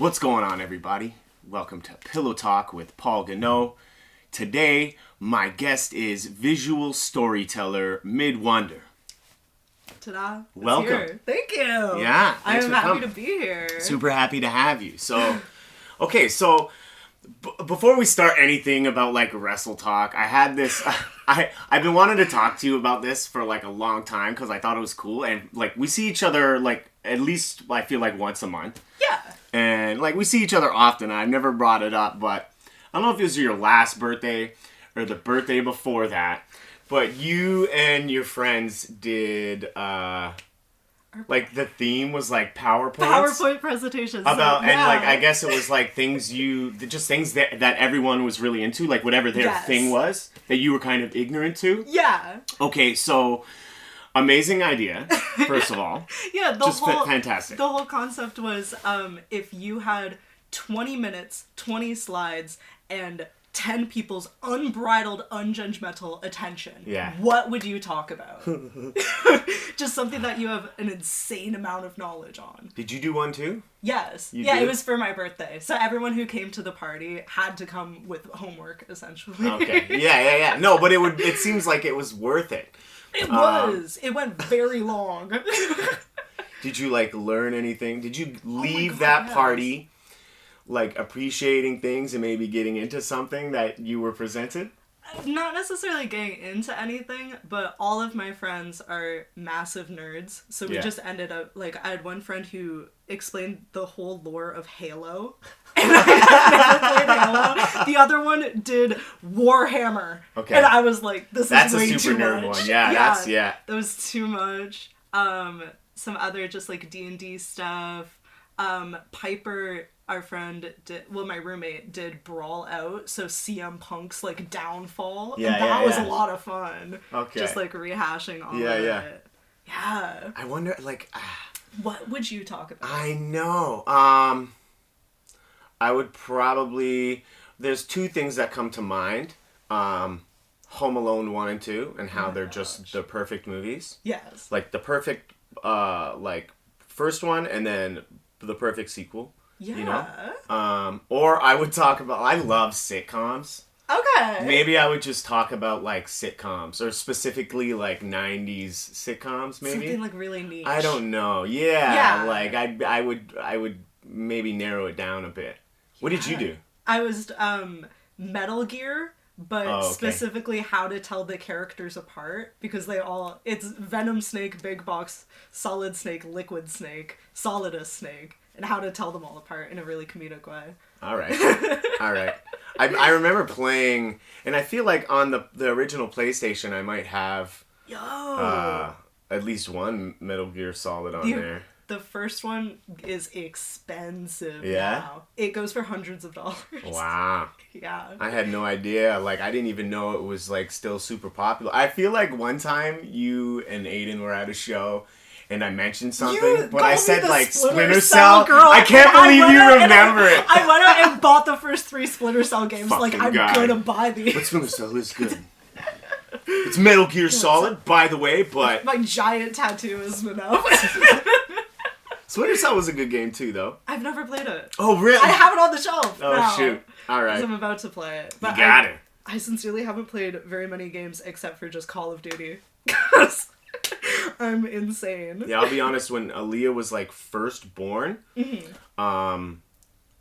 What's going on, everybody? Welcome to Pillow Talk with Paul Goneau. Today, my guest is visual storyteller Midwonder. Ta-da. Welcome. Here. Thank you. Yeah. I'm happy to be here. Super happy to have you. So, okay, so before we start anything about like Wrestle Talk, I had this, I've been wanting to talk to you about this for like a long time because I thought it was cool. And like we see each other like at least I feel like once a month. Yeah. And like we see each other often. I've never brought it up, but I don't know if it was your last birthday or the birthday before that. But you and your friends did, like, the theme was, like, PowerPoint presentations. About, so, yeah. And, like, I guess it was, like, things that everyone was really into, like, whatever their thing was, that you were kind of ignorant to. Yeah. Okay, so, amazing idea, first of all. Yeah, fantastic. The whole concept was, if you had 20 minutes, 20 slides, and 10 people's unbridled, unjudgmental attention. Yeah. What would you talk about? Just something that you have an insane amount of knowledge on. Did you do one too? Yes. You yeah, did? It was for my birthday. So everyone who came to the party had to come with homework, essentially. Okay. Yeah. No, but it seems like it was worth it. It was. It went very long. Did you, like, learn anything? Did you leave that party like appreciating things and maybe getting into something that you were presented? Not necessarily getting into anything, but all of my friends are massive nerds. So we just ended up, like, I had one friend who explained the whole lore of Halo. And I had never played Halo. The other one did Warhammer. Okay. And I was like, that's way too much. That's a super nerd one. Yeah. That was too much. Some other just, like, D&D stuff. Piper, our friend, my roommate, did Brawl Out, so CM Punk's, like, downfall, and that was a lot of fun. Okay. Just, like, rehashing all of it. Yeah. I wonder, like... what would you talk about? I know. I would probably... There's two things that come to mind. Home Alone 1 and 2, and how they're just the perfect movies. Yes. Like, the perfect, like, first one, and then the perfect sequel. Yeah. You know? Or I would talk about... I love sitcoms. Okay. Maybe I would just talk about, like, sitcoms. Or specifically, like, 90s sitcoms, maybe. Something, like, really niche. I don't know. Yeah. Like, I would maybe narrow it down a bit. What did you do? I was, Metal Gear... but specifically how to tell the characters apart, because it's Venom Snake, Big Box, Solid Snake, Liquid Snake, Solidus Snake, and how to tell them all apart in a really comedic way. All right. I remember playing, and I feel like on the original PlayStation I might have at least one Metal Gear Solid on there. The first one is expensive now. It goes for hundreds of dollars. Wow. Yeah. I had no idea. Like, I didn't even know it was, like, still super popular. I feel like one time you and Aiden were at a show and I mentioned something, but I said, like, Splinter Cell. Girl, I can't believe you remember it. I went out and bought the first 3 Splinter Cell games. Fucking I'm gonna buy these. But Splinter Cell is good. It's Metal Gear Solid, by the way, but... My giant tattoo is enough. Splinter Cell was a good game too, though. I've never played it. Oh, really? I have it on the shelf. Oh, shoot. All right. I'm about to play it. But you got it. I sincerely haven't played very many games except for just Call of Duty. Because I'm insane. Yeah, I'll be honest. When Aaliyah was, like, first born,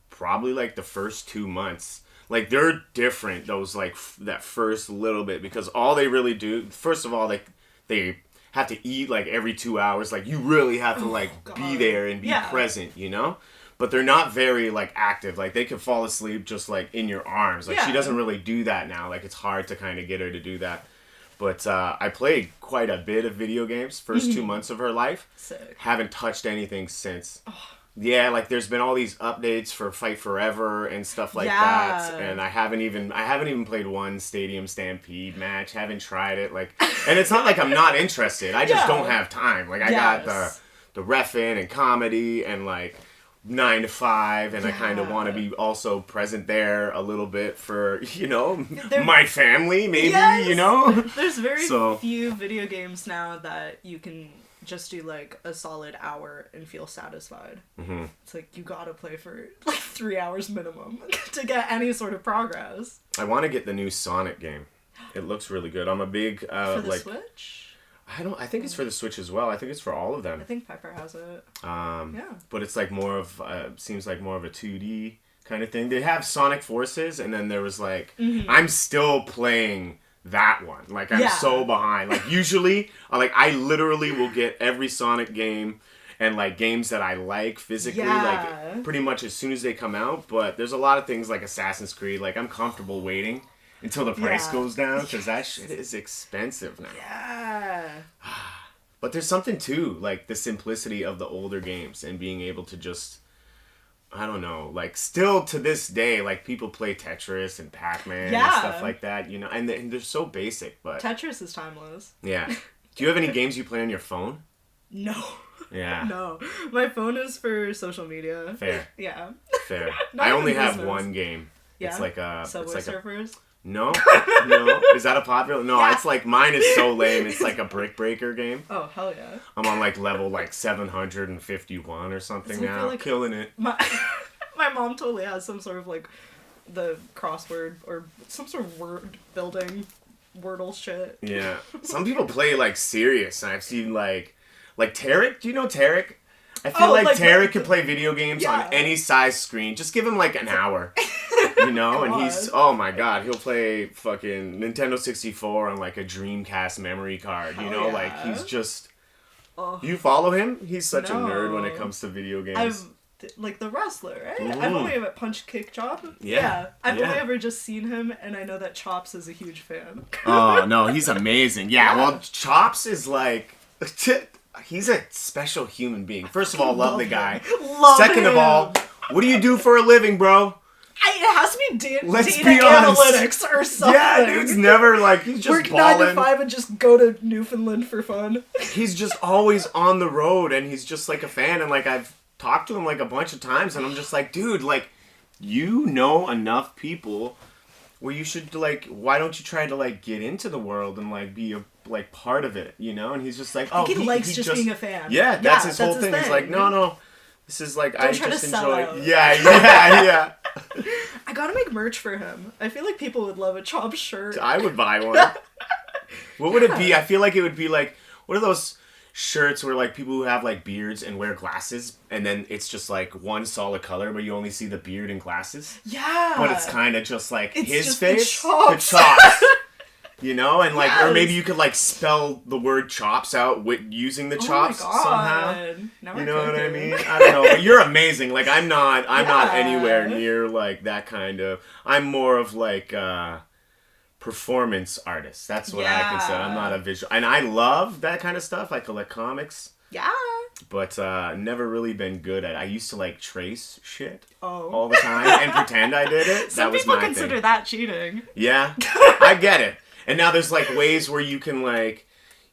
probably, like, the first 2 months, like, they're different, those, like, that first little bit. Because all they really do, first of all, like, they have to eat, like, every 2 hours. Like, you really have to, like, be there and be present, you know? But they're not very, like, active. Like, they could fall asleep just, like, in your arms. Like, she doesn't really do that now. Like, it's hard to kind of get her to do that. But I played quite a bit of video games first 2 months of her life. Sick. Haven't touched anything since. Yeah, like, there's been all these updates for Fight Forever and stuff like that, and I haven't even played one Stadium Stampede match. Haven't tried it, like, and it's not like I'm not interested. I just don't have time. Like, I got the reffing and comedy and, like, 9 to 5, and I kind of want to be also present there a little bit for, you know, my family, maybe, you know? There's very few video games now that you can just do like a solid hour and feel satisfied. Mm-hmm. It's like you gotta play for like 3 hours minimum to get any sort of progress. I want to get the new Sonic game. It looks really good. I'm a big for the like Switch. I think it's for the Switch as well. I think it's for all of them. I think Piper has it. Yeah. But it's like more of seems like more of a 2D kind of thing. They have Sonic Forces, and then there was like I'm still playing that one. Like I'm so behind. Like usually, I literally will get every Sonic game and like games that I like physically, like pretty much as soon as they come out. But there's a lot of things like Assassin's Creed. Like I'm comfortable waiting until the price goes down, because that shit is expensive now. Yeah. But there's something too, like the simplicity of the older games and being able to just, I don't know, like still to this day, like people play Tetris and Pac-Man and stuff like that, you know, and they're so basic, but... Tetris is timeless. Yeah. Do you have any games you play on your phone? No. Yeah. No. My phone is for social media. Fair. Yeah. Fair. I only have one game. Yeah? It's like Subway Surfers? No. Is that a popular? No, it's like, mine is so lame. It's like a brick breaker game. Oh, hell yeah. I'm on like level like 751 or something now. Like killing it. My mom totally has some sort of like the crossword or some sort of word building Wordle shit. Yeah. Some people play like serious, and I've seen like Tarek. Do you know Tarek? I feel like Tarek can play video games on any size screen. Just give him like an hour. You know, and he's, oh my god, he'll play fucking Nintendo 64 on like a Dreamcast memory card, you know, like he's just, you follow him? He's such a nerd when it comes to video games. Like the wrestler, right? I've only ever punched kick chop. I've only ever just seen him, and I know that Chops is a huge fan. Oh, no, he's amazing. Yeah, well, Chops is like, he's a special human being. First of all, love the guy. Second of all, what do you do for a living, bro? It has to be data honest. analytics or something. Yeah, dude's never like, he's just work balling. 9 to 5 and just go to Newfoundland for fun. He's just always on the road, and he's just like a fan, and like I've talked to him like a bunch of times, and I'm just like, dude, like, you know enough people where you should like, why don't you try to like get into the world and like be a like part of it, you know? And he's just like, I think he likes just being a fan. Yeah, that's his whole thing. He's like, no, this is like, I just enjoy. Yeah. I gotta make merch for him. I feel like people would love a Chop shirt. I would buy one. What would it be? I feel like it would be like, what are those shirts where like people who have like beards and wear glasses, and then it's just like one solid color, but you only see the beard and glasses? Yeah. But it's kind of just like it's his just face. The chops. You know, and like, or maybe you could like spell the word chops out using the chops somehow. Now you know what I mean? I don't know. But you're amazing. Like I'm not anywhere near like that kind of. I'm more of like performance artist. That's what I consider. I'm not a visual, and I love that kind of stuff. I collect comics. Yeah. But never really been good at it. I used to like trace shit all the time and pretend I did it. Some people consider that cheating. Yeah, I get it. And now there's like ways where you can like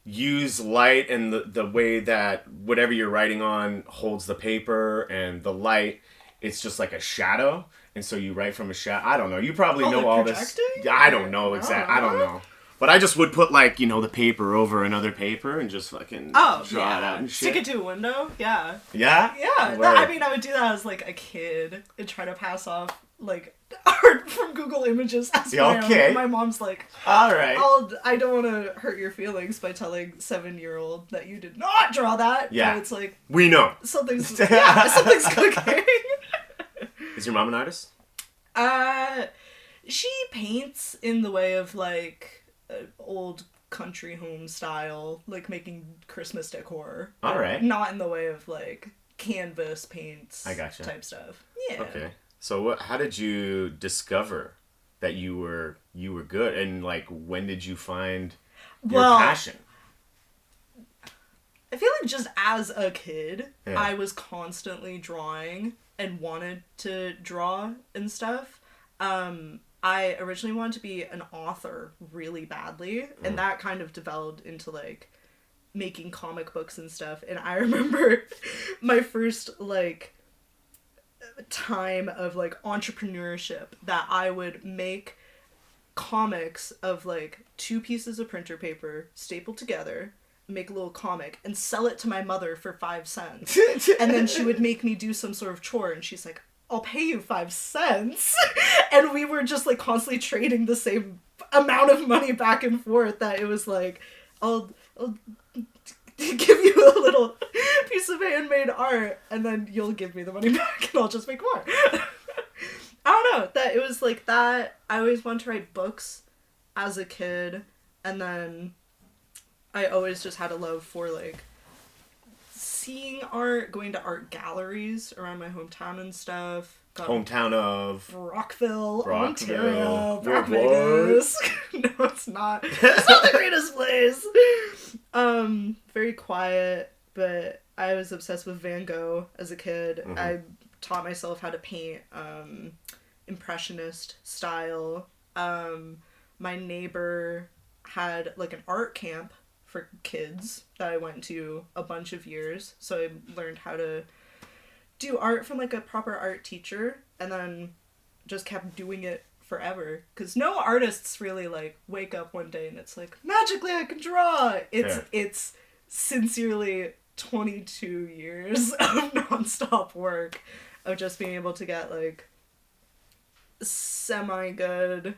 use light and the way that whatever you're writing on holds the paper, and the light, it's just like a shadow. And so you write from a shadow. I don't know. You probably know all this. Yeah, I don't know exactly. I don't know. But I just would put like, you know, the paper over another paper and just fucking draw it out and shit. Stick it to a window. Yeah. Yeah? Yeah. I mean, I would do that as like a kid and try to pass off like art from Google Images as my own. My mom's like, all right. I don't want to hurt your feelings by telling 7-year-old that you did not draw that. Yeah. But it's like, we know. Something's cooking. Is your mom an artist? She paints in the way of like old country home style, like making Christmas decor. All right. Not in the way of like canvas paints. I gotcha. Type stuff. Yeah. Okay. So how did you discover that you were good, and like when did you find your passion? I feel like just as a kid, I was constantly drawing and wanted to draw and stuff. I originally wanted to be an author really badly, and that kind of developed into like making comic books and stuff. And I remember my first like time of like entrepreneurship that I would make comics of like 2 pieces of printer paper stapled together, make a little comic and sell it to my mother for 5 cents. And then she would make me do some sort of chore, and she's like, I'll pay you 5 cents. And we were just like constantly trading the same amount of money back and forth that it was like, I'll give you a little piece of handmade art, and then you'll give me the money back, and I'll just make more. I don't know, that it was like that. I always wanted to write books as a kid, and then I always just had a love for like seeing art, going to art galleries around my hometown and stuff. Hometown of Rockville, Rockville. Ontario. Brock Vegas. No, it's not. It's not the greatest place. Very quiet, but I was obsessed with Van Gogh as a kid. Mm-hmm. I taught myself how to paint impressionist style. My neighbor had like an art camp for kids that I went to a bunch of years, so I learned how to do art from like a proper art teacher, and then just kept doing it forever, because no artists really like wake up one day and it's like magically I can draw. It's sincerely 22 years of nonstop work of just being able to get like semi good,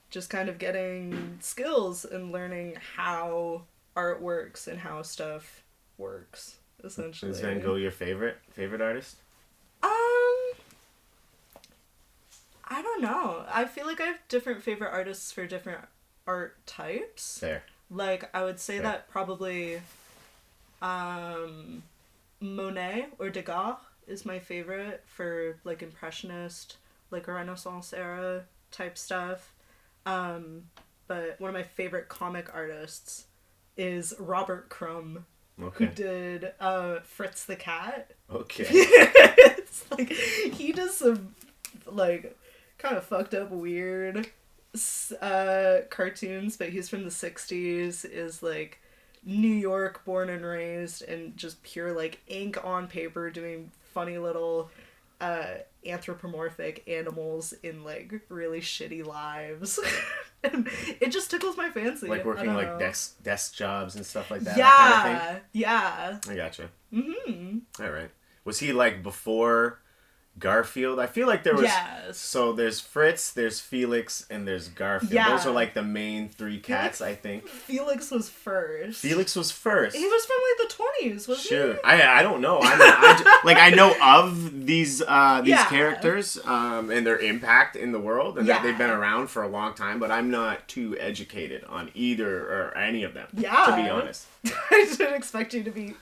just kind of getting skills and learning how art works and how stuff works, essentially. Is Van Gogh your favorite artist? I don't know. I feel like I have different favorite artists for different art types. Fair. Like, I would say that probably Monet or Degas is my favorite for like impressionist, like Renaissance era type stuff. But one of my favorite comic artists is Robert Crumb, who did Fritz the Cat. Okay. It's like, he does some like kind of fucked up weird cartoons, but he's from the 60s, is like New York born and raised, and just pure like ink on paper doing funny little anthropomorphic animals in like really shitty lives. And it just tickles my fancy. Like working like desk jobs and stuff like that. Yeah, that kind of thing? Yeah. I gotcha. Mm-hmm. All right. Was he like before Garfield? I feel like there was. Yes. So there's Fritz, there's Felix, and there's Garfield. Yeah. Those are like the main three cats, I think. Felix was first. Felix was first. He was from like the 20s, wasn't Sure. he? I don't know. I know of these characters and their impact in the world, and that they've been around for a long time, but I'm not too educated on either or any of them, to be honest. I didn't expect you to be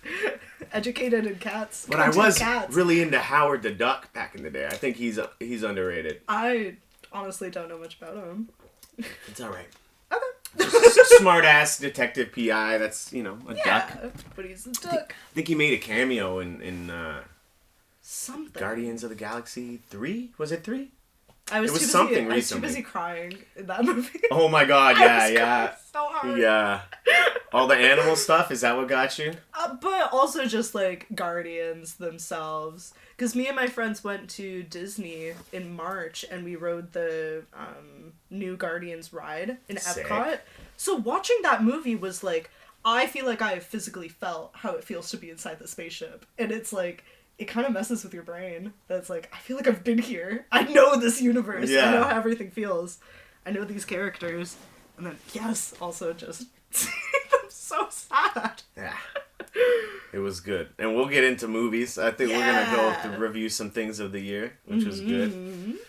educated in cats. But I was really into Howard the Duck back in the day. I think he's underrated. I honestly don't know much about him. It's alright. Okay. Smart ass detective PI. That's, a duck. But he's a duck. I think he made a cameo in something. Guardians of the Galaxy 3? Was it 3? I was too busy crying in that movie. Oh my god, yeah. So hard. Yeah. All the animal stuff, is that what got you? But also just like Guardians themselves. Because me and my friends went to Disney in March and we rode the new Guardians ride in Epcot. Sick. So watching that movie was like, I feel like I physically felt how it feels to be inside the spaceship. And it's like, it kind of messes with your brain. That's like, I feel like I've been here. I know this universe. Yeah. I know how everything feels. I know these characters. And then, yes, also just seeing them so sad. Yeah. It was good. And we'll get into movies. I think we're going to go to review some things of the year, which was good.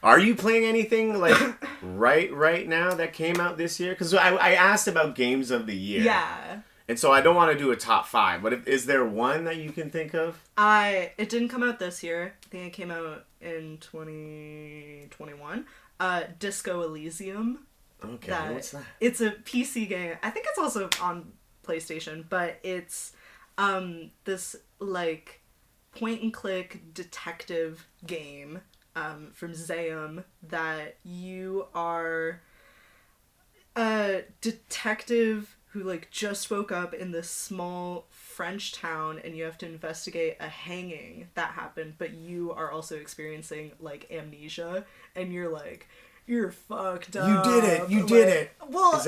Are you playing anything like right now that came out this year? Because I asked about games of the year. Yeah. And so I don't want to do a top 5, but is there one that you can think of? It didn't come out this year. I think it came out in 2021. Disco Elysium. Okay, what's that? It's a PC game. I think it's also on PlayStation, but it's this like point and click detective game from Zayum that you are a detective who like just woke up in this small French town and you have to investigate a hanging that happened, but you are also experiencing like amnesia and you're fucked up. You did it. Well,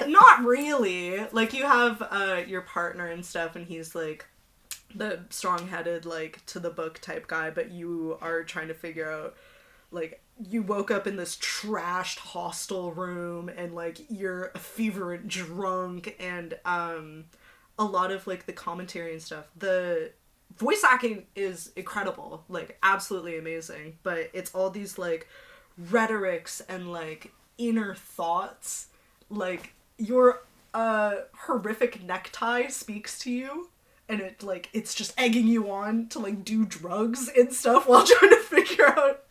Not really. Like, you have your partner and stuff, and he's like the strong-headed, like, to the book type guy, but you are trying to figure out, like, you woke up in this trashed hostel room, and, like, you're a feverent drunk, and a lot of, like, the commentary and stuff. The voice acting is incredible, like, absolutely amazing, but it's all these, like, rhetorics and, like, inner thoughts. Like, your horrific necktie speaks to you, and it, like, it's just egging you on to, like, do drugs and stuff while trying to figure out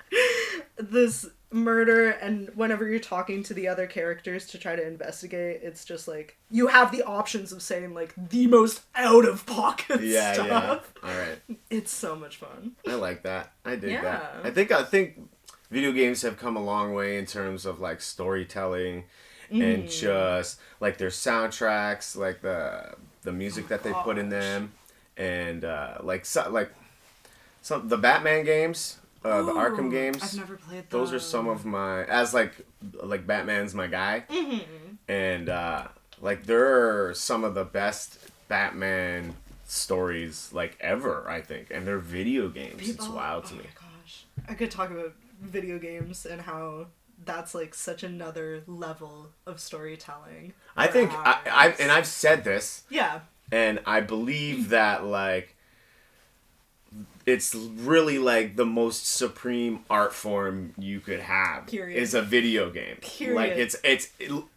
this murder. And whenever you're talking to the other characters to try to investigate, it's just, like, you have the options of saying, like, the most out-of-pocket stuff. Yeah. Alright. It's so much fun. I like that. I dig that. I think video games have come a long way in terms of, like, storytelling and just, like, their soundtracks, like, the music that they put in them, and, the Batman games, the Arkham games. I've never played those. Those are some of my, as, like Batman's my guy, and, like, there are some of the best Batman stories, like, ever, I think, and they're video games. It's wild to me. Oh my gosh. I could talk about video games and how that's, like, such another level of storytelling. I think I've said this. Yeah. And I believe that, like, it's really, like, the most supreme art form you could have. Period. Is a video game. Period. Like, it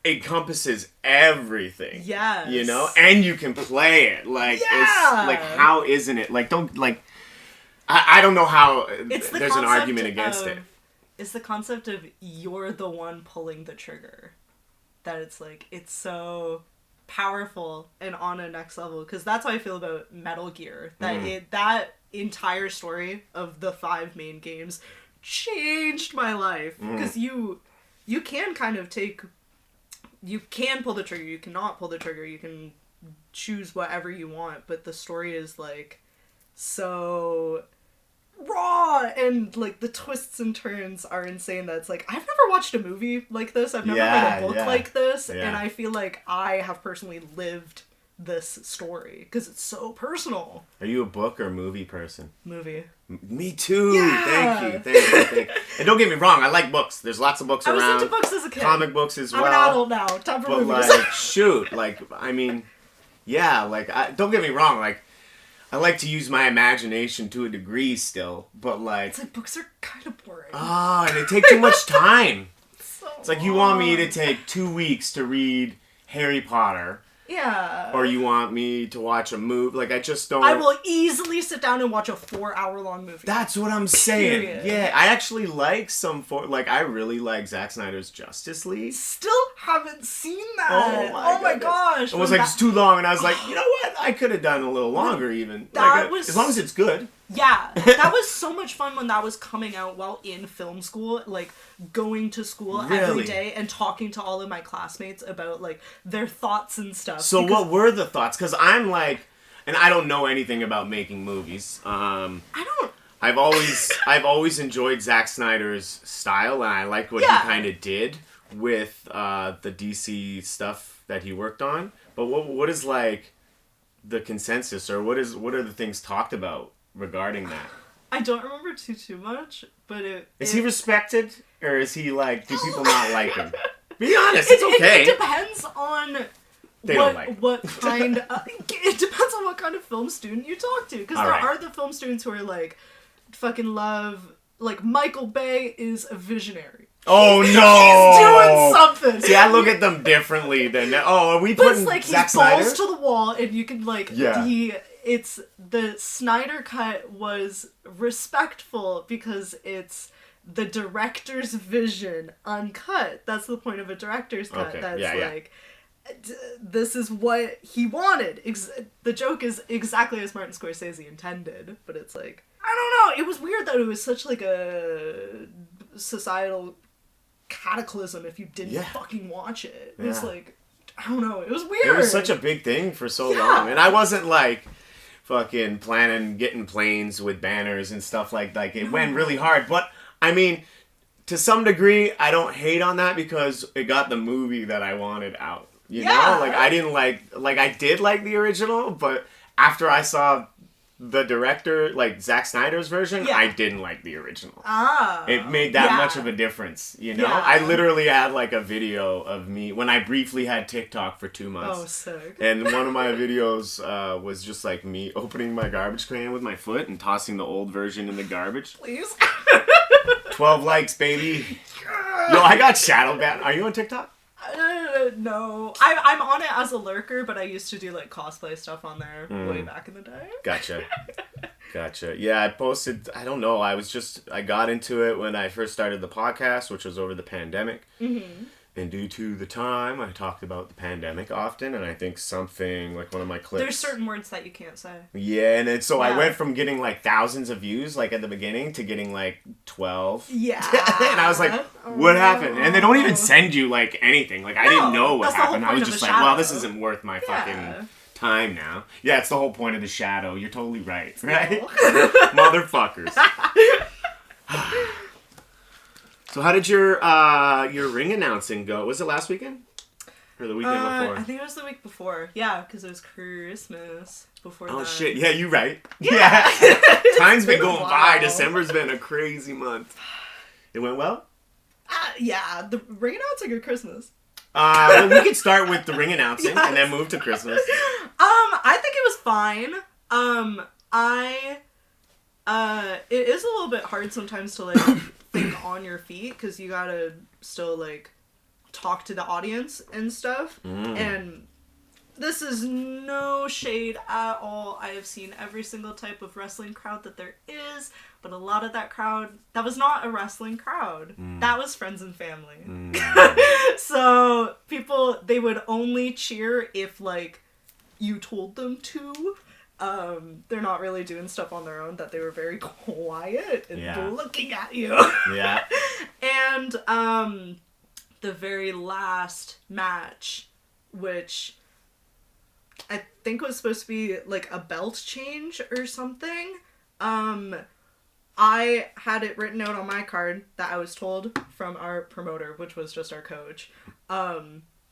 encompasses everything. Yes. You know? And you can play it. Like, it's, like, how isn't it? Like, don't, like, I don't know how there's an argument against it. It's the concept of you're the one pulling the trigger. That it's, like, it's so powerful and on a next level. Because that's how I feel about Metal Gear. That that entire story of the 5 main games changed my life. Because you can kind of you can pull the trigger, you cannot pull the trigger, you can choose whatever you want, but the story is, like, so raw, and, like, the twists and turns are insane. That's, like, I've never watched a movie like this, I've never read a book like this, and I feel like I have personally lived this story because it's so personal. Are you a book or movie person? Movie. Me too. Yeah. Thank you. And don't get me wrong, I like books. There's lots of books around. I was into books as a kid. Comic books as well. I'm an adult now. Time for movies. Like, shoot, like, I mean, yeah, like, don't get me wrong, like, I like to use my imagination to a degree still, but, like... It's like, books are kind of boring. And they take too much time. It's like, you want me to long. take 2 weeks to read Harry Potter. Yeah. Or you want me to watch a movie. Like, I just don't... I will easily sit down and watch a 4-hour-long movie. That's what I'm saying. Period. Yeah, I actually like I really like Zack Snyder's Justice League. Still haven't seen that. Oh my gosh. It was like, it's too long, and I was like, you know what? I could have done a little longer even. That was... As long as it's good. Yeah, that was so much fun when that was coming out while in film school, like, going to school every day and talking to all of my classmates about, like, their thoughts and stuff. So what were the thoughts? Because I'm like, and I don't know anything about making movies. I've always enjoyed Zack Snyder's style, and I liked what he kind of did with the DC stuff that he worked on. But what is, like, the consensus, or what are the things talked about regarding that? I don't remember too much, but is he respected, or is he, like, do people not like him? Be honest, it's okay. It depends on what kind of, it depends on what kind of film student you talk to, because there are the film students who are like, fucking love, like, Michael Bay is a visionary. Oh no! He's doing something. See, I look at them differently than, are we putting Zack Snyder? He's balls to the wall, and you can, like, it's the Snyder cut was respectful because it's the director's vision uncut. That's the point of a director's cut. Okay. That's like, this is what he wanted. The joke is exactly as Martin Scorsese intended, but it's like, I don't know. It was weird that it was such, like, a societal cataclysm if you didn't fucking watch it. It was like, I don't know. It was weird. It was such a big thing for so long, and I wasn't, like, fucking planning getting planes with banners and stuff like it went really hard. But I mean, to some degree, I don't hate on that because it got the movie that I wanted out. You know? Like, I didn't I did like the original, but after I saw the director, like, Zack Snyder's version, I didn't like the original. Oh. It made that much of a difference, you know? Yeah. I literally had, like, a video of me, when I briefly had TikTok for 2 months. Oh, sick. And one of my videos was just, like, me opening my garbage can with my foot and tossing the old version in the garbage. Please? 12 likes, baby. Yo, I got shadow banned. Are you on TikTok? No. I'm on it as a lurker, but I used to do, like, cosplay stuff on there way back in the day. Gotcha. Yeah, I posted, I don't know, I got into it when I first started the podcast, which was over the pandemic. Mm-hmm. And due to the time, I talked about the pandemic often, and I think something, like one of my clips... There's certain words that you can't say. Yeah, and so I went from getting, like, thousands of views, like, at the beginning, to getting, like, 12. Yeah. And I was like, what happened? And they don't even send you, like, anything. Like, I didn't know what happened. I was just like, well, this isn't worth my fucking time now. Yeah, it's the whole point of the shadow. You're totally right. Right? Motherfuckers. So how did your ring announcing go? Was it last weekend? Or the weekend before? I think it was the week before. Yeah, because it was Christmas before Oh, that. shit. Yeah, you're right. Yeah. Time's been going by. December's been a crazy month. It went well? Yeah, the ring announcing or Christmas? Well, we could start with the ring announcing and then move to Christmas. I think it was fine. It is a little bit hard sometimes to, like, think on your feet, because you gotta still, like, talk to the audience and stuff. And this is no shade at all. I have seen every single type of wrestling crowd that there is, but a lot of that crowd, that was not a wrestling crowd. That was friends and family. So people, they would only cheer if, like, you told them to. They're not really doing stuff on their own, that they were very quiet and looking at you. Yeah. And the very last match, which I think was supposed to be like a belt change or something, I had it written out on my card that I was told from our promoter, which was just our coach,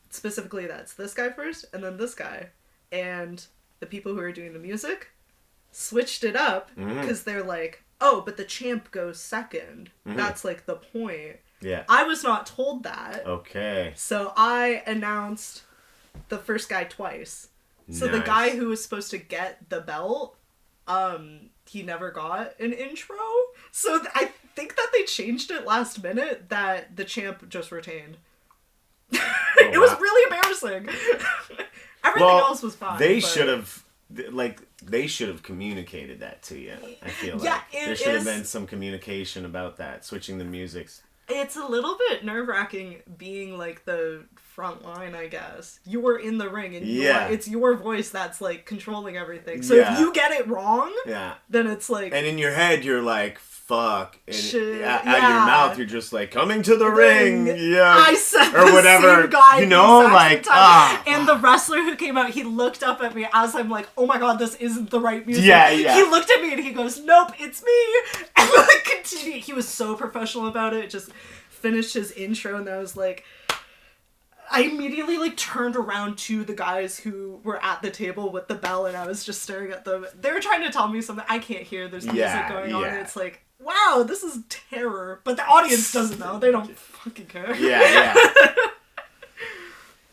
specifically that's this guy first and then this guy. And the people who are doing the music switched it up because they're like, oh, but the champ goes second. That's like the point. Yeah. I was not told that. Okay. So I announced the first guy twice. So the guy who was supposed to get the belt, he never got an intro. So I think that they changed it last minute that the champ just retained. It was really embarrassing. Everything else was fine. They should have, they should have communicated that to you, I feel like. There should have been some communication about that, switching the musics. It's a little bit nerve-wracking being, like, the front line, I guess. You were in the ring, and it's your voice that's, like, controlling everything. So if you get it wrong, then it's like... And in your head, you're like, fuck. And out of your mouth, you're just like, coming to the ring. Yeah. I said or whatever. Same guy, you know, like, And the wrestler who came out, he looked up at me as I'm like, oh my god, this isn't the right music. Yeah. He looked at me and he goes, nope, it's me. And like, continued. He was so professional about it. Just finished his intro, and I was like, I immediately, like, turned around to the guys who were at the table with the bell, and I was just staring at them. They were trying to tell me something. I can't hear. There's music going on, and it's like, wow, this is terror. But the audience doesn't know. They don't fucking care. Yeah.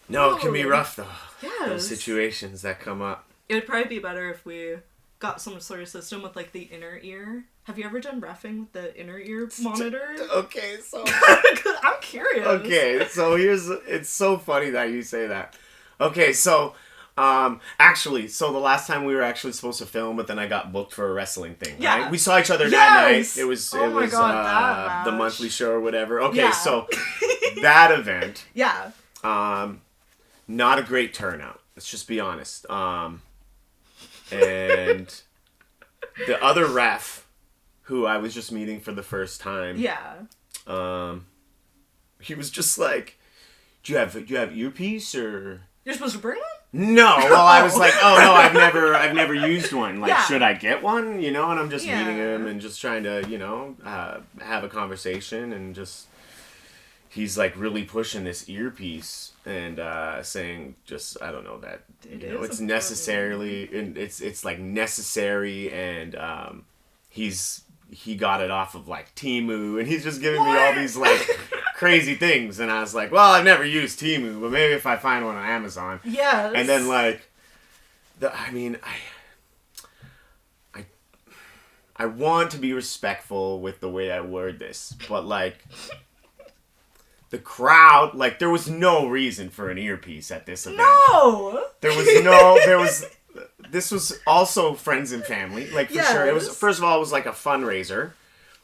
No, it can be rough, though. Yes. Those situations that come up. It would probably be better if we got some sort of system with, like, the inner ear. Have you ever done reffing with the inner ear monitor? Okay, so... I'm curious. Okay, so it's so funny that you say that. Okay, so... actually, so the last time we were actually supposed to film, but then I got booked for a wrestling thing, right? We saw each other that night. It was the monthly show or whatever. Okay, so that event. Yeah. Not a great turnout. Let's just be honest. And the other ref, who I was just meeting for the first time. Yeah. He was just like, do you have earpiece or? You're supposed to bring one? No, well, I was like, oh no, I've never used one. Like, should I get one? You know, and I'm just meeting him and just trying to, you know, have a conversation and just he's like really pushing this earpiece and saying just I don't know that it's necessarily and it's like necessary and he got it off of like Temu and he's just giving me all these like crazy things and I was like, well, I've never used Temu, but maybe if I find one on Amazon. Yes. And then like I want to be respectful with the way I word this, but like the crowd, like there was no reason for an earpiece at this event. No. This was also friends and family, like for sure. It was first of all, it was like a fundraiser.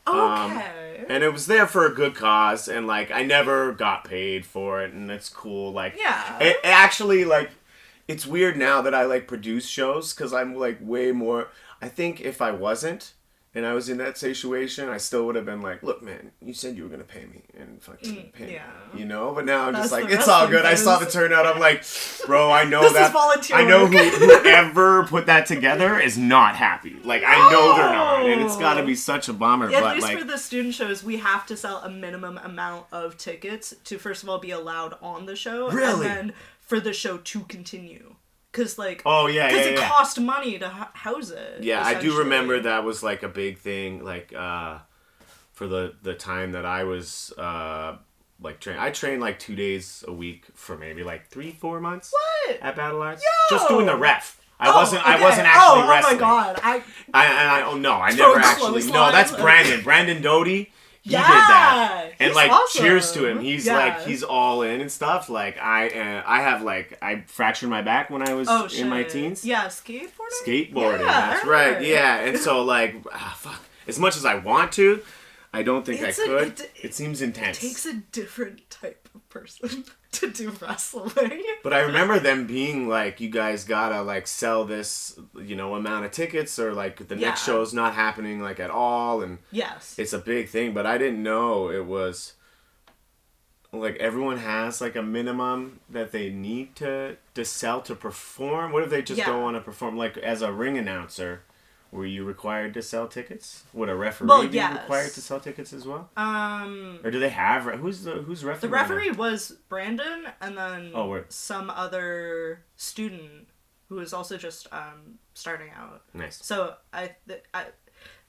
Okay. And it was there for a good cause, and like I never got paid for it, and it's cool. Like it actually like it's weird now that I like produce shows because I'm like way more. I think if I wasn't. And I was in that situation, I still would have been like, look, man, you said you were going to pay me. And fucking pay me. You know? But now I'm just like, it's all good. I saw the turnout. I'm like, bro, I know that. I know whoever put that together is not happy. Like, I know they're not. And it's got to be such a bummer. Yeah, but at least like, for the student shows, we have to sell a minimum amount of tickets to, first of all, be allowed on the show. Really? And then for the show to continue. Because, like... Oh, yeah, Because it cost money to house it. Yeah, I do remember that was, like, a big thing, like, for the time that I was, like, trained. I trained, like, 2 days a week for maybe, like, 3-4 months. What? At Battle Arts. Yo! Just doing the ref. I wasn't actually wrestling. Oh, my God. I never actually... No, that's Brandon. Brandon Doty. He did that, and like awesome. Cheers to him. He's like he's all in and stuff. Like I fractured my back when I was in my teens. Yeah, skateboarding. Skateboarding. That's right. Yeah, and so like fuck. As much as I want to, I don't think I could. It seems intense. It takes a different type of person to do wrestling. But I remember them being like, you guys gotta like sell this, amount of tickets or like the next show's not happening like at all. And it's a big thing, but I didn't know it was like everyone has like a minimum that they need to sell to perform. What if they just don't want to perform? Like as a ring announcer, were you required to sell tickets? Would a referee be required to sell tickets as well? Or do they have who's referee? The referee was Brandon, and then some other student who was also just starting out. Nice. So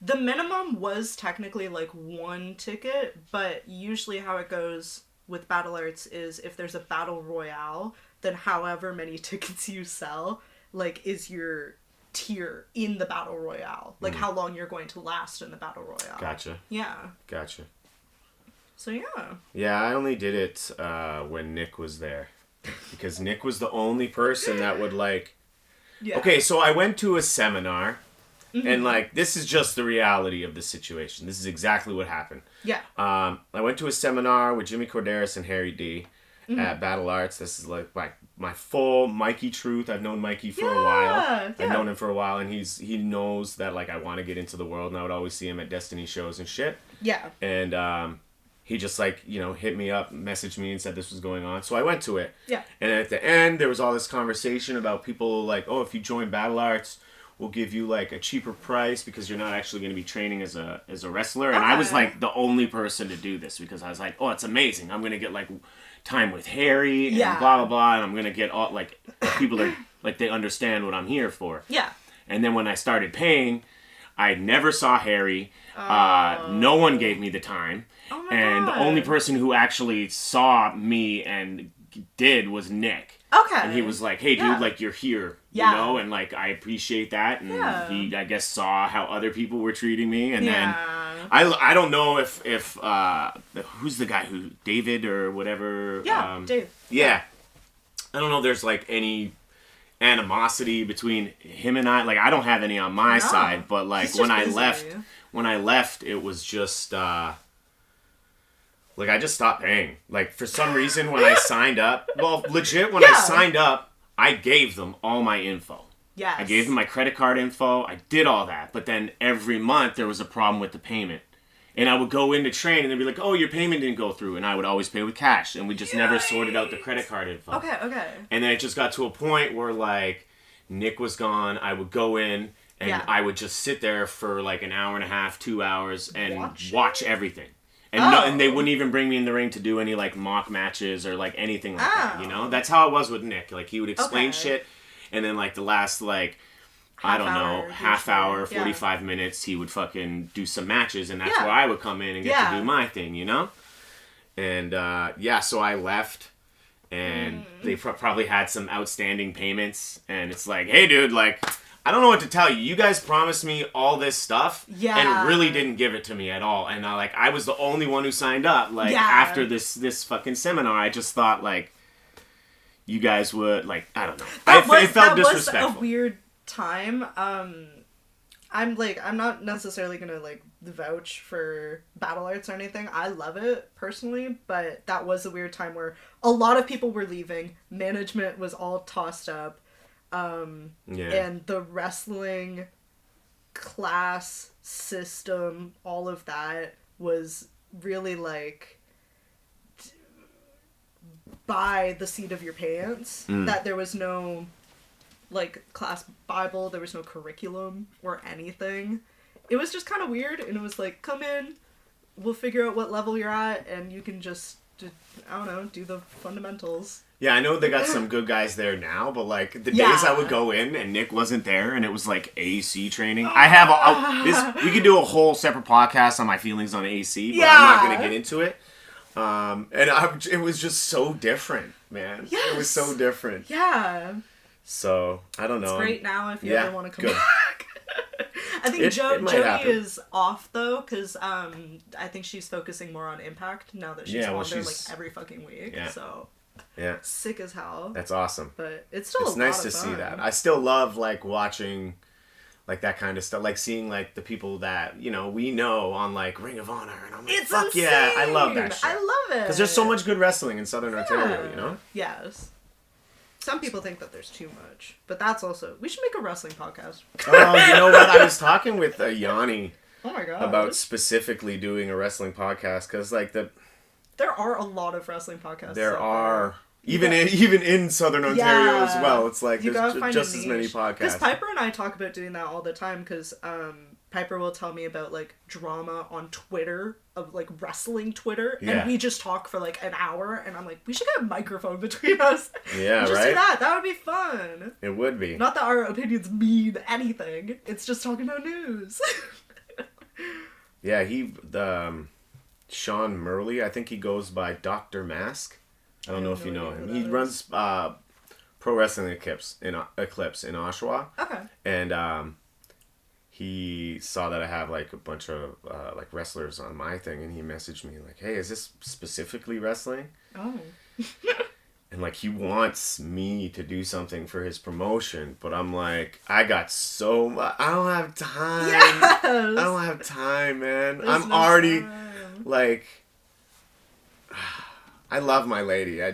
the minimum was technically like 1 ticket, but usually how it goes with Battle Arts is if there's a battle royale, then however many tickets you sell, like is your tier in the battle royale, like how long you're going to last in the battle royale. Gotcha. Yeah. Gotcha. So yeah. Yeah, I only did it when Nick was there, because Nick was the only person that would like. Yeah. Okay, so I went to a seminar, and like this is just the reality of the situation. This is exactly what happened. Yeah. I went to a seminar with Jimmy Corderas and Harry D. At Battle Arts. This is like my full Mikey truth. I've known Mikey for a while. I've known him for a while, and he knows that like I want to get into the world, and I would always see him at Destiny shows and shit. Yeah. And he just like hit me up, messaged me, and said this was going on. So I went to it. Yeah. And at the end, there was all this conversation about people like, oh, if you join Battle Arts, we'll give you like a cheaper price because you're not actually going to be training as a wrestler. And I was like the only person to do this because I was like, oh, it's amazing. I'm going to get like time with Harry and blah blah blah, and I'm gonna get all like people are like they understand what I'm here for. Yeah. And then when I started paying, I never saw Harry. No one gave me the time, and the only person who actually saw me and did was Nick. Okay. And he was like, "Hey, dude, like you're here, you know, and like I appreciate that." And he, I guess, saw how other people were treating me, and then. I don't know if who's the guy who David or whatever. Yeah, Dave. Yeah, I don't know if there's like any animosity between him and I. Like I don't have any on my side, but like when I left, it was just like I just stopped paying. Like for some reason when I signed up, well, legit when I signed up, I gave them all my info. Yes. I gave them my credit card info. I did all that. But then every month there was a problem with the payment. And I would go in to train and they'd be like, oh, your payment didn't go through. And I would always pay with cash. And we just never sorted out the credit card info. Okay. And then it just got to a point where like Nick was gone. I would go in and I would just sit there for like an hour and a half, 2 hours and watch everything. And they wouldn't even bring me in the ring to do any, like, mock matches or, like, anything like that, you know? That's how it was with Nick. Like, he would explain shit, and then, like, the last, like, half hour, 45 minutes, he would fucking do some matches, and that's where I would come in and get to do my thing, you know? And, so I left, and they probably had some outstanding payments, and it's like, hey, dude, like... I don't know what to tell you. You guys promised me all this stuff and really didn't give it to me at all. And I was the only one who signed up. Like after this fucking seminar, I just thought like you guys would like I don't know. It felt disrespectful. Was a weird time. I'm not necessarily gonna like vouch for battle arts or anything. I love it personally, but that was a weird time where a lot of people were leaving. Management was all tossed up. And the wrestling class system, all of that was really like by the seat of your pants. That there was no like class Bible, there was no curriculum or anything. It was just kind of weird, and it was like, come in, we'll figure out what level you're at, and you can just, I don't know, do the fundamentals. Yeah, I know they got some good guys there now, but like the days I would go in and Nick wasn't there and it was like AC training. I have we could do a whole separate podcast on my feelings on AC, but I'm not going to get into it. It was just so different, man. Yes. It was so different. Yeah. So, I don't know. It's great now if you ever want to come back. I think Jody is off though, because I think she's focusing more on Impact now that she's on there like every fucking week. Yeah. So. Yeah. Sick as hell. That's awesome. But it's still it's nice to see that. I still love like watching like that kind of stuff. Like seeing like the people that, you know, we know on like Ring of Honor, and I'm like, fuck insane. Yeah, I love that shit. I love it. Because there's so much good wrestling in Southern Ontario, you know? Yes. Some people think that there's too much, but that's also, we should make a wrestling podcast. Oh, you know what? I was talking with Yanni about specifically doing a wrestling podcast, because like there are a lot of wrestling podcasts. There are. Even in Southern Ontario as well. It's like there's just as many podcasts. Because Piper and I talk about doing that all the time, because Piper will tell me about like drama on Twitter, of like wrestling Twitter, and we just talk for like an hour, and I'm like, we should get a microphone between us. Yeah, just do that. That would be fun. It would be. Not that our opinions mean anything. It's just talking about news. Yeah, Sean Murley, I think he goes by Dr. Mask. I don't know if you know him. He runs Pro Wrestling Eclipse in Oshawa. Okay. And he saw that I have like a bunch of like wrestlers on my thing, and he messaged me like, "Hey, is this specifically wrestling?" Oh. And like he wants me to do something for his promotion, but I'm like, I got so much. I don't have time. Yes! I don't have time, man. There's I'm no already time. like, I love my lady. I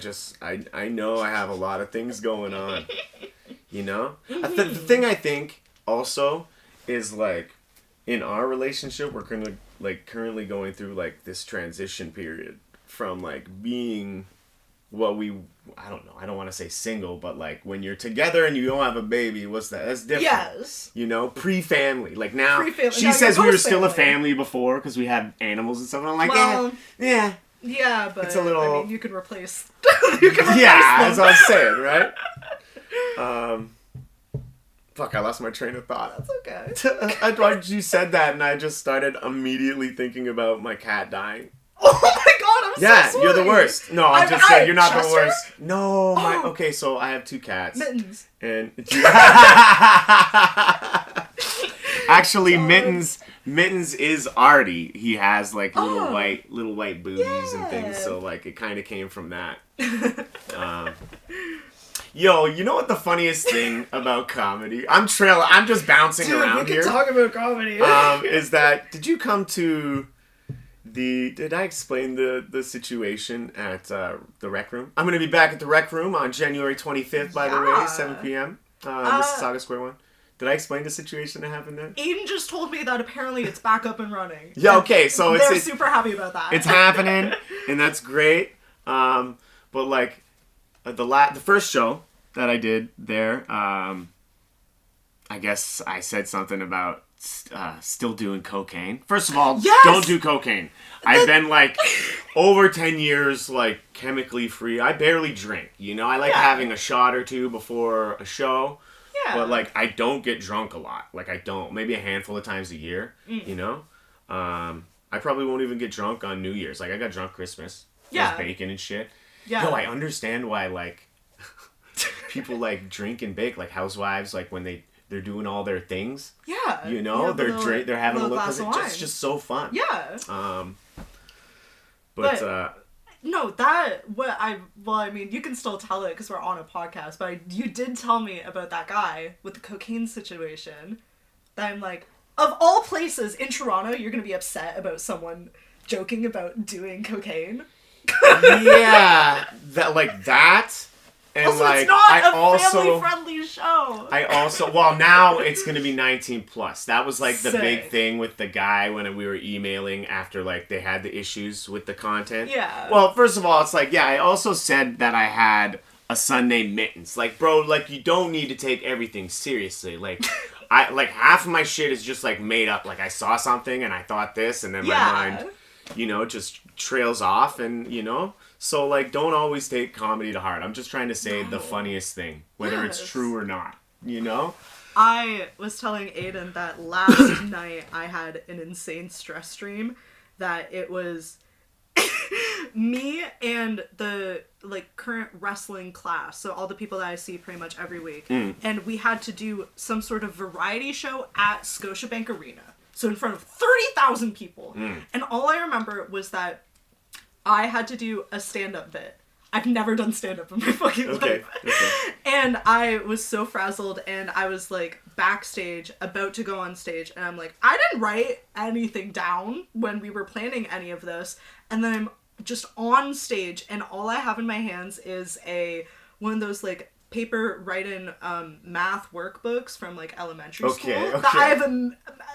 know I have a lot of things going on, you know? The thing I think also is like, in our relationship, we're currently going through like this transition period from like being I don't know, I don't want to say single, but like when you're together and you don't have a baby, what's that? That's different. Yes. You know, pre-family. Like now, she now says we were still a family before because we had animals and stuff. And I'm like, yeah. Yeah, but it's a little... I mean, you can replace that's what I'm saying, right? Fuck, I lost my train of thought. That's okay. You said that, and I just started immediately thinking about my cat dying. Oh my god, I'm so sorry. You're the worst. No, I'm just saying, you're not the worst. Her? No, okay, so I have 2 cats. Mittens. And actually, Mittens is Artie. He has like little white booties and things, so like it kind of came from that. Yo, you know what the funniest thing about comedy? I'm just bouncing around here. We can talk about comedy. Is that, did you come to did I explain the situation at the Rec Room? I'm going to be back at the Rec Room on January 25th, by the way, 7 p.m. Mississauga Square 1. Did I explain the situation that happened there? Aiden just told me that apparently it's back up and running. Yeah, okay, so they're super happy about that. It's happening, and that's great. But like the first show that I did there, I guess I said something about still doing cocaine. First of all, Yes! don't do cocaine. I've been like over 10 years like chemically free. I barely drink, you know. I like having a shot or two before a show. Yeah. But like I don't get drunk a lot. Like I don't. Maybe a handful of times a year, you know. I probably won't even get drunk on New Year's. Like I got drunk Christmas. Yeah. With bacon and shit. Yeah. No, I understand why like people like drink and bake, like housewives, like when they're doing all their things. Yeah. You know, they're having a look because it's just so fun. Yeah. But no, I mean, you can still tell it because we're on a podcast, but you did tell me about that guy with the cocaine situation. That I'm like, of all places in Toronto, you're gonna be upset about someone joking about doing cocaine. Yeah, that. And also, like, it's not family-friendly show. Well, now it's going to be 19 plus. That was like the Sick. big thing with the guy when we were emailing after like they had the issues with the content. Yeah. Well, first of all, it's like, yeah, I also said that I had a son named Mittens. Like, bro, like you don't need to take everything seriously. Like, half of my shit is just like made up. Like I saw something and I thought this and then my mind, you know, just trails off and, you know. So, like, don't always take comedy to heart. I'm just trying to say the funniest thing, whether it's true or not, you know? I was telling Aiden that last night I had an insane stress dream that it was me and the, like, current wrestling class, so all the people that I see pretty much every week, and we had to do some sort of variety show at Scotiabank Arena, so in front of 30,000 people. And all I remember was that I had to do a stand-up bit. I've never done stand-up in my fucking life. Okay. And I was so frazzled, and I was, like, backstage, about to go on stage, and I'm like, I didn't write anything down when we were planning any of this. And then I'm just on stage, and all I have in my hands is one of those, like, paper write-in math workbooks from, like, elementary school. That I have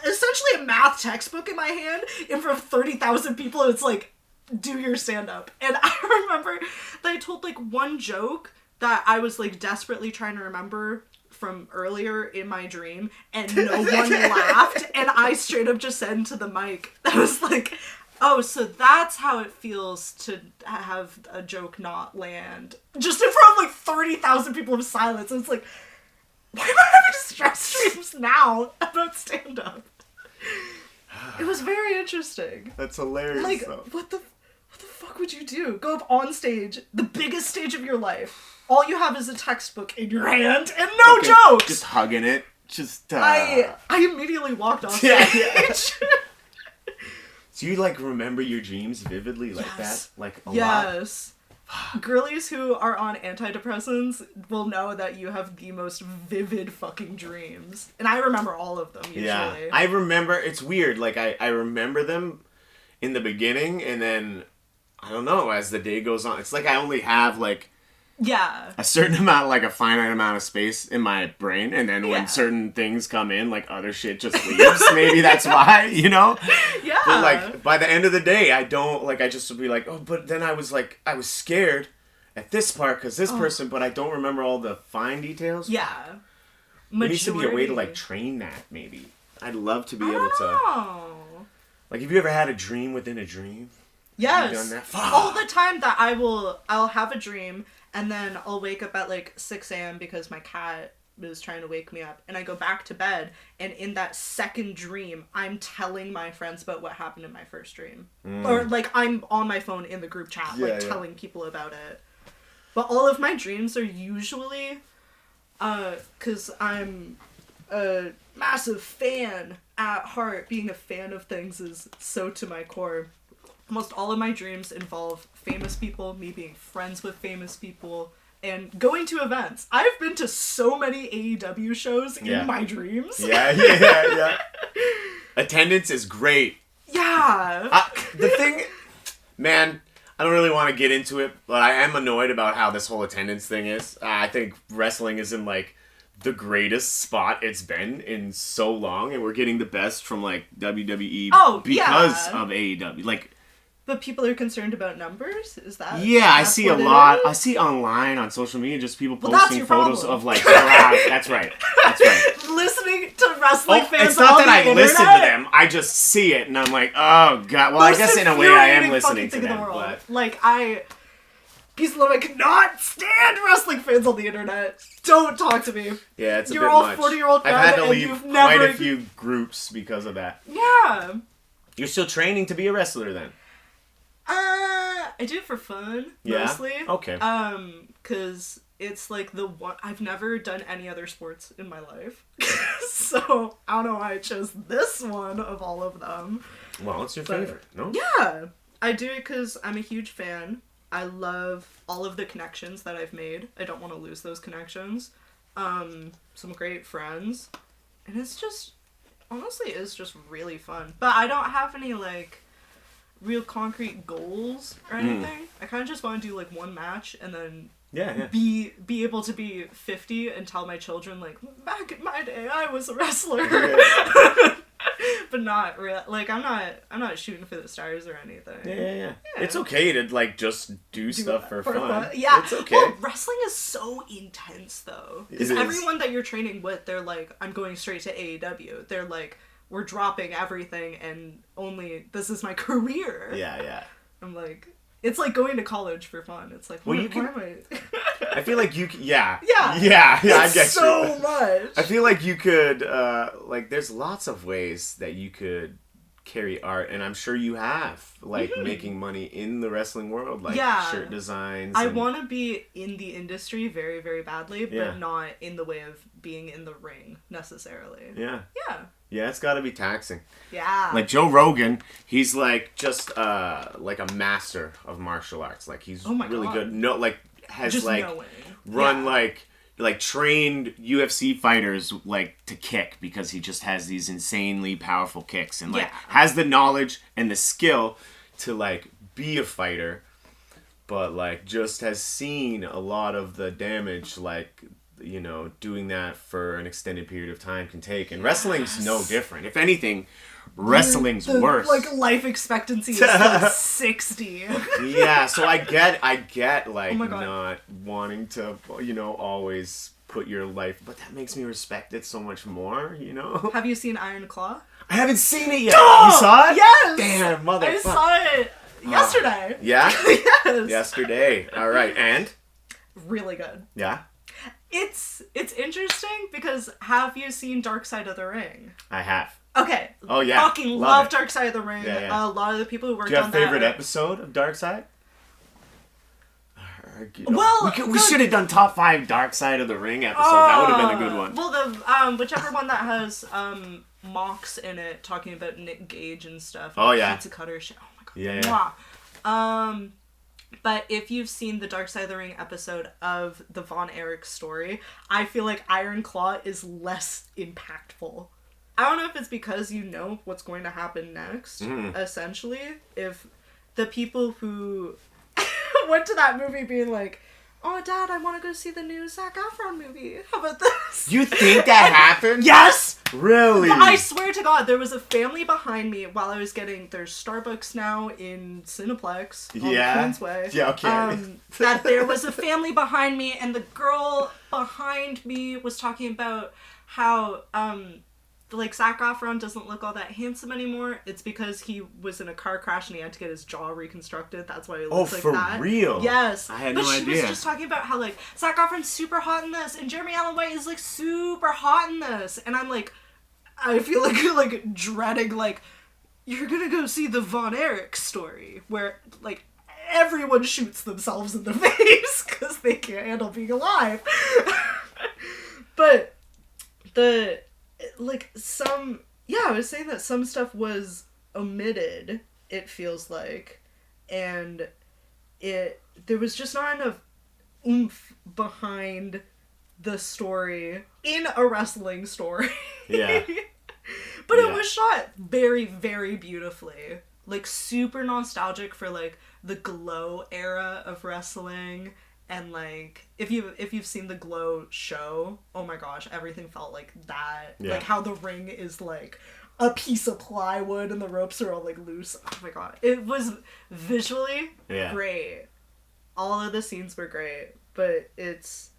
essentially a math textbook in my hand in front of 30,000 people, and it's like, do your stand-up. And I remember that I told like one joke that I was like desperately trying to remember from earlier in my dream, and no one laughed, and I straight up just said into the mic, I was like, oh, so that's how it feels to have a joke not land just in front of like 30,000 people of silence. And it's like, why am I having stress dreams now about stand-up? It was very interesting. That's hilarious. Like, though. What the fuck would you do? Go up on stage, the biggest stage of your life. All you have is a textbook in your hand and no jokes. Just hugging it. Just. I immediately walked off stage. Yeah. Do you like remember your dreams vividly like that? Like a lot? Yes. Girlies who are on antidepressants will know that you have the most vivid fucking dreams. And I remember all of them usually. Yeah. I remember, it's weird. Like I remember them in the beginning, and then I don't know, as the day goes on, it's like I only have like a certain amount, like a finite amount of space in my brain, and then when certain things come in, like other shit just leaves. Maybe that's why, you know? Yeah. But like by the end of the day, I don't, like, I just would be like, oh, but then I was like, I was scared at this part because this person, but I don't remember all the fine details. Yeah. There needs to be a way to like train that, maybe. I'd love to be able to. Like, have you ever had a dream within a dream? Yes. Have you done that? All the time that I'll have a dream, and then I'll wake up at like 6 a.m. because my cat was trying to wake me up, and I go back to bed, and in that second dream, I'm telling my friends about what happened in my first dream. Or like I'm on my phone in the group chat, telling people about it. But all of my dreams are usually, because I'm a massive fan at heart. Being a fan of things is so to my core. Almost all of my dreams involve famous people, me being friends with famous people, and going to events. I've been to so many AEW shows in my dreams. Yeah. Attendance is great. Yeah. The thing, man, I don't really want to get into it, but I am annoyed about how this whole attendance thing is. I think wrestling is in, like, the greatest spot it's been in so long, and we're getting the best from, like, WWE because of AEW. Like, But people are concerned about numbers? Is that? Yeah, I see a lot. I see online on social media just people posting photos of like crap. That's right. Listening to wrestling fans. It's not on that the I listen to internet. them. I just see it and I'm like, oh god. Well, I guess in a way I am listening to them. But like Peace and love, I cannot stand wrestling fans on the internet. Don't talk to me. Yeah, it's a You're bit all much. 40-year-old men I've had to and leave you've quite never... a few groups because of that. Yeah. You're still training to be a wrestler then? I do it for fun, mostly. Okay. Because it's like the one... I've never done any other sports in my life. So, I don't know why I chose this one of all of them. Well, it's your favorite, no? Yeah. I do it because I'm a huge fan. I love all of the connections that I've made. I don't want to lose those connections. Some great friends. And it's just... Honestly, it's just really fun. But I don't have any, like, real concrete goals or anything. I kind of just want to do, like, one match and then be able to be 50 and tell my children, like, back in my day, I was a wrestler. Yeah. But not real. Like, I'm not shooting for the stars or anything. Yeah. It's okay to, like, just do stuff for fun. Yeah. It's okay. Well, wrestling is so intense, though. Because It is. everyone that you're training with, they're like, I'm going straight to AEW. They're like, we're dropping everything and only, this is my career. Yeah. I'm like, it's like going to college for fun. It's like, why am I... I feel like you could, yeah, I it's get so you. much. I feel like you could, like, there's lots of ways that you could carry art, and I'm sure you have, like, making money in the wrestling world, like shirt designs. I want to be in the industry very, very badly, but Yeah. not in the way of being in the ring, necessarily. Yeah. Yeah. Yeah, it's got to be taxing. Yeah. Like Joe Rogan, he's like just like a master of martial arts. Like he's really good. No, like has just like knowing. run like trained UFC fighters like to kick because he just has these insanely powerful kicks and like has the knowledge and the skill to like be a fighter, but like just has seen a lot of the damage like, you know, doing that for an extended period of time can take. And wrestling's no different. If anything, wrestling's worse. Like life expectancy is like 60. Yeah, so I get like not wanting to, you know, always put your life, but that makes me respect it so much more, you know? Have you seen Iron Claw? I haven't seen it yet. You saw it? Yes! Damn, motherfucker. I saw it yesterday. Yeah? Yes. Yesterday. All right, and? Really good. Yeah? It's interesting because have you seen Dark Side of the Ring? I have. Okay. Oh yeah. Fucking love Dark Side of the Ring. Yeah. A lot of the people who worked on that. Do you have a favorite episode of Dark Side? Well, we should have done top 5 Dark Side of the Ring episodes. That would have been a good one. Well, the whichever one that has Mox in it talking about Nick Gage and stuff. Oh yeah. Pizza cutter shit. Oh my god. Yeah. But if you've seen the Dark Side of the Ring episode of the Von Erich story, I feel like Iron Claw is less impactful. I don't know if it's because you know what's going to happen next, essentially. If the people who went to that movie being like, oh, Dad, I want to go see the new Zac Efron movie. How about this? You think that happened? Yes! Really? But I swear to God, there was a family behind me while I was there's Starbucks now in Cineplex on the Queensway. Yeah, okay. That there was a family behind me, and the girl behind me was talking about how, like, Zac Efron doesn't look all that handsome anymore. It's because he was in a car crash and he had to get his jaw reconstructed. That's why he looks like that. Oh, for real? Yes. I had no idea. But she was just talking about how, like, Zac Efron's super hot in this, and Jeremy Allen White is, like, super hot in this. And I'm, like, I feel like dreading, like, you're gonna go see the Von Erich story, where, like, everyone shoots themselves in the face because they can't handle being alive. But I was saying that some stuff was omitted, it feels like, and there was just not enough oomph behind the story in a wrestling story. Yeah. But it was shot very, very beautifully. Like, super nostalgic for, like, the Glow era of wrestling. And, like, if you've seen the Glow show, oh my gosh, everything felt like that. Yeah. Like, how the ring is, like, a piece of plywood and the ropes are all like loose. Oh my god. It was visually great. All of the scenes were great, but it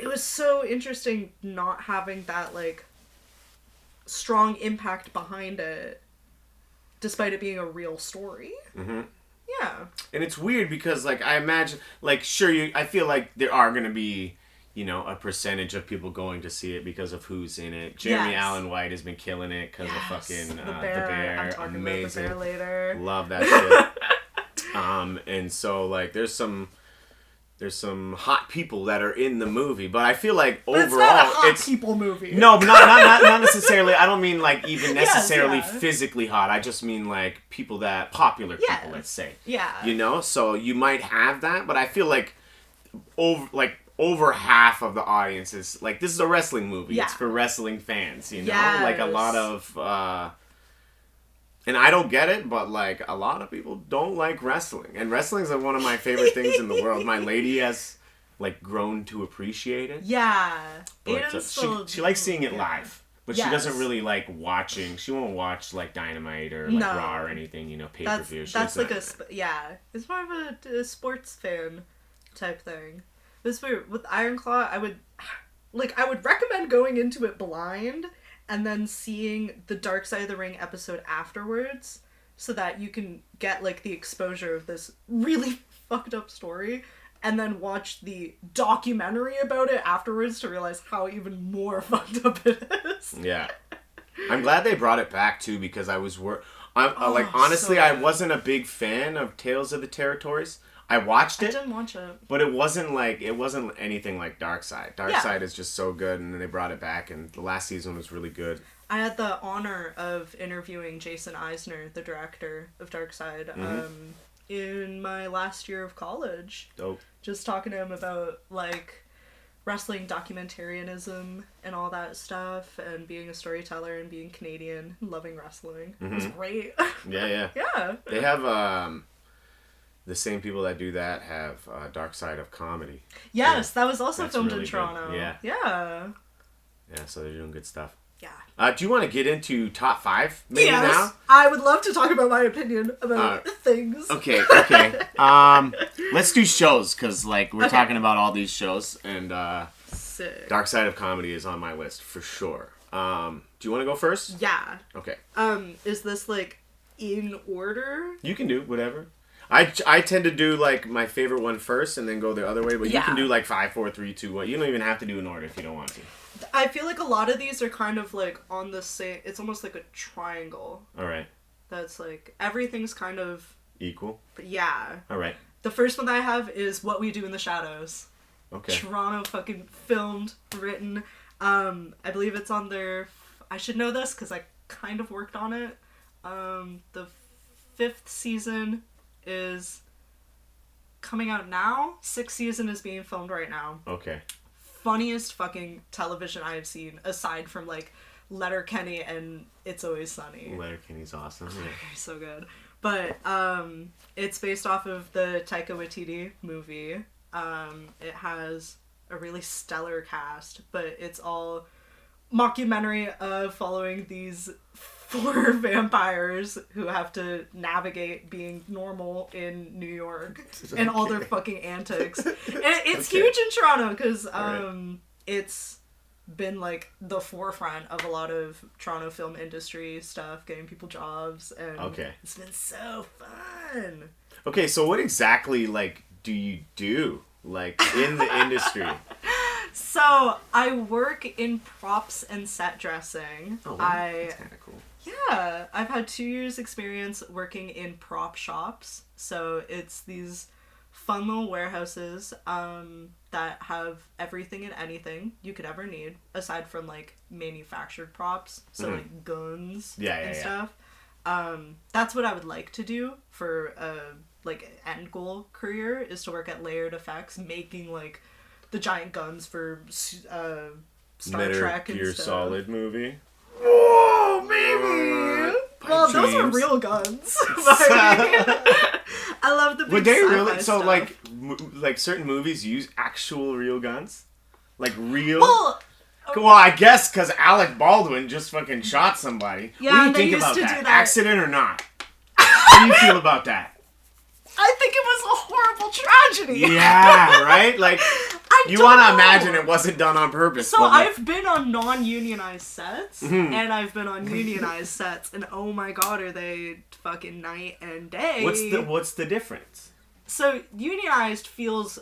was so interesting not having that like strong impact behind it, despite it being a real story. Mm-hmm. Yeah. And it's weird because, like, I imagine, like, sure, I feel like there are going to be, you know, a percentage of people going to see it because of who's in it. Jeremy Allen White has been killing it because of fucking The Bear. I'm talking amazing. about The Bear later. Love that shit. And so, like, there's some hot people that are in the movie, but I feel like overall it's not a hot people movie. No, not necessarily. I don't mean like even necessarily physically hot. I just mean like people that popular people, let's say. Yeah. You know, so you might have that, but I feel like over half of the audience is like, this is a wrestling movie. Yeah. It's for wrestling fans, you know? Yes. Like a lot of and I don't get it, but, like, a lot of people don't like wrestling. And wrestling's like one of my favorite things in the world. My lady has, like, grown to appreciate it. Yeah. But she likes seeing it live. But she doesn't really like watching. She won't watch, like, Dynamite or, like, Raw or anything, you know, pay-per-view. That's like it's more of a sports fan type thing. This weird. With Iron Claw, I would recommend going into it blind and then seeing the Dark Side of the Ring episode afterwards, so that you can get, like, the exposure of this really fucked up story, and then watch the documentary about it afterwards to realize how even more fucked up it is. Yeah. I'm glad they brought it back, too, because I was honestly, so I wasn't a big fan of Tales of the Territories. I watched it. I didn't watch it. But it wasn't anything like Darkside. Darkside is just so good, and then they brought it back, and the last season was really good. I had the honor of interviewing Jason Eisner, the director of Darkside, in my last year of college. Dope. Just talking to him about, like, wrestling documentarianism and all that stuff, and being a storyteller and being Canadian, and loving wrestling. It was great. Yeah. Yeah. They have, the same people that do that have Dark Side of Comedy. Yes, that was also filmed really in Toronto. Good. Yeah, so they're doing good stuff. Yeah. Do you want to get into top 5 maybe now? I would love to talk about my opinion about things. Okay. Let's do shows, because, like, we're talking about all these shows, and Sick. Dark Side of Comedy is on my list for sure. Do you want to go first? Yeah. Okay. Is this, like, in order? You can do whatever. I tend to do, like, my favorite one first and then go the other way, but you can do, like, 5, 4, 3, 2, 1. You don't even have to do an order if you don't want to. I feel like a lot of these are kind of, like, on the same... It's almost like a triangle. All right. That's, like, everything's kind of... Equal? Yeah. All right. The first one that I have is What We Do in the Shadows. Okay. Toronto fucking filmed, written. I believe it's on their... I should know this because I kind of worked on it. The 5th season is coming out now. 6th season is being filmed right now. Okay. Funniest fucking television I have seen, aside from, like, Letterkenny and It's Always Sunny. Letterkenny's awesome. Yeah. So good. But it's based off of the Taika Waititi movie. It has a really stellar cast, but it's all mockumentary of following these 4 vampires who have to navigate being normal in New York and all their fucking antics. And it's huge in Toronto because it's been, like, the forefront of a lot of Toronto film industry stuff, getting people jobs, and it's been so fun. Okay, so what exactly, like, do you do, like, in the industry? So, I work in props and set dressing. Oh, wow. That's kind of cool. Yeah, I've had 2 years experience working in prop shops. So it's these fun little warehouses that have everything and anything you could ever need, aside from, like, manufactured props. So like guns and stuff. That's what I would like to do for a, like, end goal career, is to work at Layered Effects, making, like, the giant guns for Star Trek and Gear stuff. Solid movie. Oh, maybe. Well, those are real guns. I love the big Would they really? So, stuff. Like certain movies use actual real guns, like real. Well, Well, I guess because Alec Baldwin just fucking shot somebody. Yeah, what do you think they used about to that? do that. Accident or not? How do you feel about that? I think it was a horrible tragedy. Yeah, right? Like, you want to imagine it wasn't done on purpose. So but I've been on non-unionized sets, and I've been on unionized sets, and oh my god, are they fucking night and day. What's the difference? So unionized feels,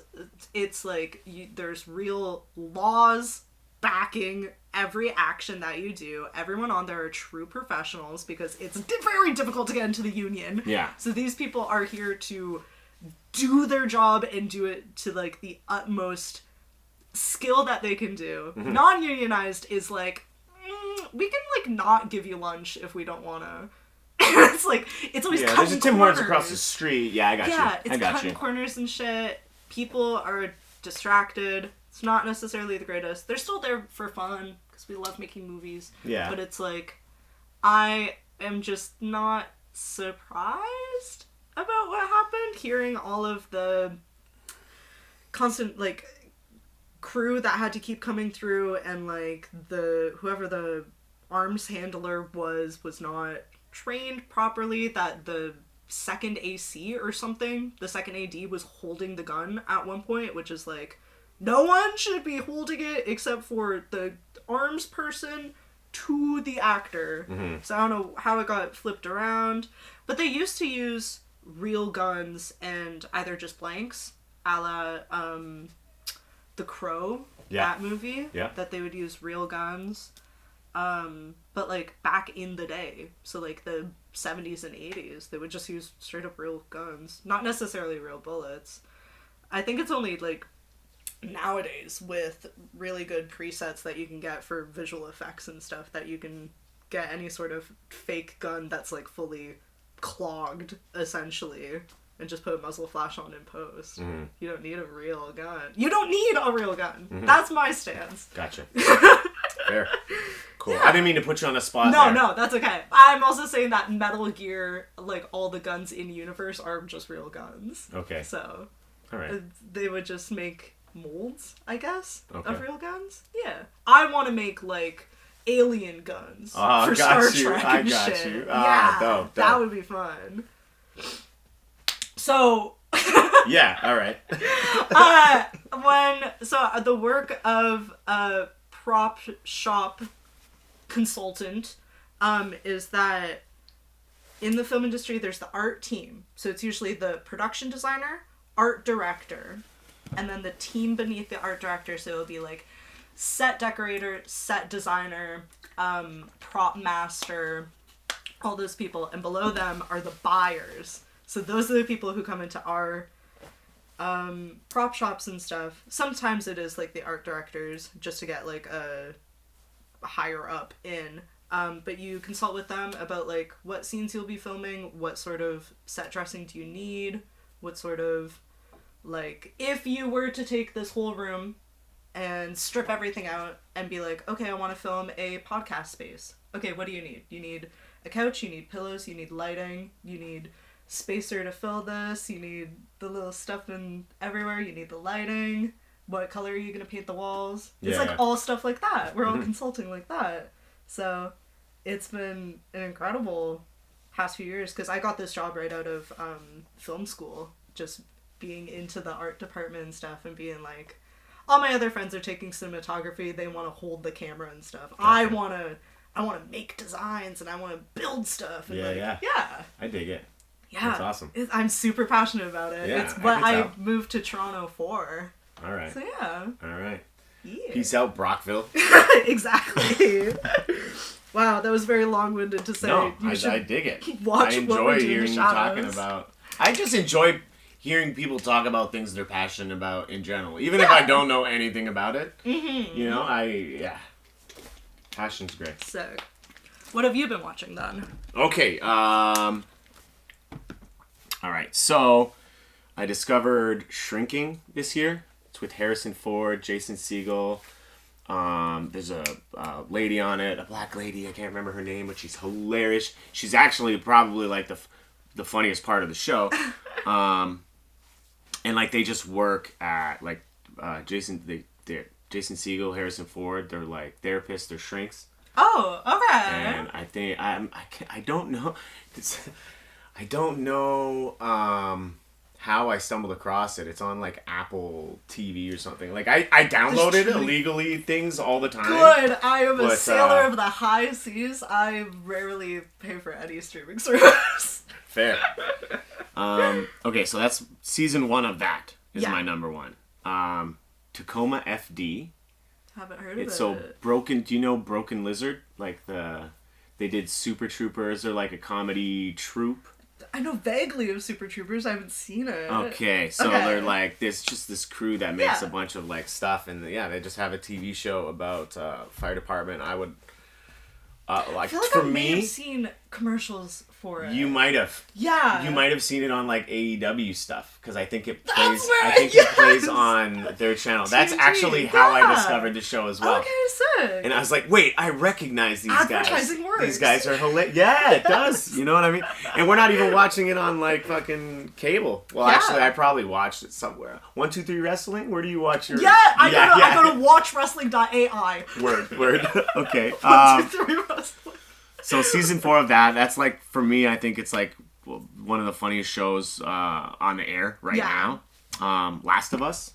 it's like, there's real laws backing every action that you do. Everyone on there are true professionals because it's very difficult to get into the union. Yeah. So these people are here to do their job and do it to like the utmost skill that they can do. Non-unionized is like, we can like not give you lunch if we don't want to. It's like, it's always cutting corners. There's a Tim Hortons across the street. Yeah, I got you. Yeah, it's cutting corners and shit. People are distracted. It's not necessarily the greatest. They're still there for fun because we love making movies. Yeah. But it's like, I am just not surprised about what happened. Hearing all of the constant like crew that had to keep coming through, and like whoever the arms handler was not trained properly, that the second AC or something, the second AD was holding the gun at one point, which is like, no one should be holding it except for the arms person to the actor. So I don't know how it got flipped around, but they used to use real guns and either just blanks, a la The Crow, that movie, that they would use real guns. But like back in the day, so like the 70s and 80s, they would just use straight up real guns, not necessarily real bullets. I think it's only like nowadays with really good presets that you can get for visual effects and stuff that you can get any sort of fake gun that's like fully clogged essentially and just put a muzzle flash on in post. You don't need a real gun. You don't need a real gun. That's my stance. Gotcha. Fair. Cool. Yeah. I didn't mean to put you on the spot. No, that's okay. I'm also saying that Metal Gear, like all the guns in universe are just real guns. Okay. So, all right. They would just make molds, I guess, of real guns. Yeah. I want to make like alien guns for Star Trek and shit. Yeah, dope. That would be fun. So. Yeah. All right. The work of prop shop consultant is that in the film industry there's the art team, so it's usually the production designer, art director, and then the team beneath the art director, so it'll be like set decorator, set designer, prop master, all those people, and below them are the buyers. So those are the people who come into our prop shops and stuff. Sometimes it is like the art directors just to get like a higher up in, but you consult with them about like what scenes you'll be filming, what sort of set dressing do you need, what sort of like, if you were to take this whole room and strip everything out and be like, okay, I want to film a podcast space. Okay, what do you need? You need a couch, you need pillows, you need lighting, you need spacer to fill this, you need the little stuff in everywhere, you need the lighting, what color are you going to paint the walls? It's like all stuff like that. We're all consulting like that. So it's been an incredible past few years, because I got this job right out of film school, just being into the art department and stuff, and being like, all my other friends are taking cinematography, they want to hold the camera and stuff. Gotcha. I want to make designs and I want to build stuff. And yeah. I dig it. Yeah. That's awesome. I'm super passionate about it. Yeah, it's what I moved to Toronto for. All right. So yeah. All right. Yeah. Peace out, Brockville. Exactly. Wow, that was very long-winded to say. No, I dig it. Watch I enjoy hearing you talking about. I just enjoy hearing people talk about things they're passionate about in general, even if I don't know anything about it. Mm-hmm. You know, passion's great. Sick. What have you been watching then? Okay. All right, so I discovered Shrinking this year. It's with Harrison Ford, Jason Segel. There's a lady on it, a black lady. I can't remember her name, but she's hilarious. She's actually probably like the funniest part of the show. And like they just work at like Jason. Jason Segel, Harrison Ford. They're like therapists. They're shrinks. Oh, okay. And I think I don't know. I don't know how I stumbled across it. It's on like Apple TV or something. Like I downloaded illegally things all the time. Good. I am a sailor of the high seas. I rarely pay for any streaming service. Fair. Okay, so that's season 1 of that is my number 1. Tacoma FD. Haven't heard of it. It's so Broken. Do you know Broken Lizard? Like they did Super Troopers. They're like a comedy troupe. I know vaguely of Super Troopers. I haven't seen it. Okay, so they're like there's just this crew that makes a bunch of like stuff, and they just have a TV show about fire department. I would like I feel like for I may me. have seen commercials for it. You might have. Yeah. You might have seen it on like AEW stuff because I think it plays. That's where, I think it plays on their channel. That's actually how I discovered the show as well. Okay, sick. And I was like, wait, I recognize these guys. Advertising works. These guys are hilarious. Yeah, it does. You know what I mean? And we're not even watching it on like fucking cable. Well, actually, I probably watched it somewhere. 1-2-3 Wrestling. Where do you watch your? Yeah, I go to watchwrestling.ai. Word. Okay. 1-2-3 Wrestling. So season 4 of that, like, for me, I think it's, like, one of the funniest shows on the air right now. Last of Us.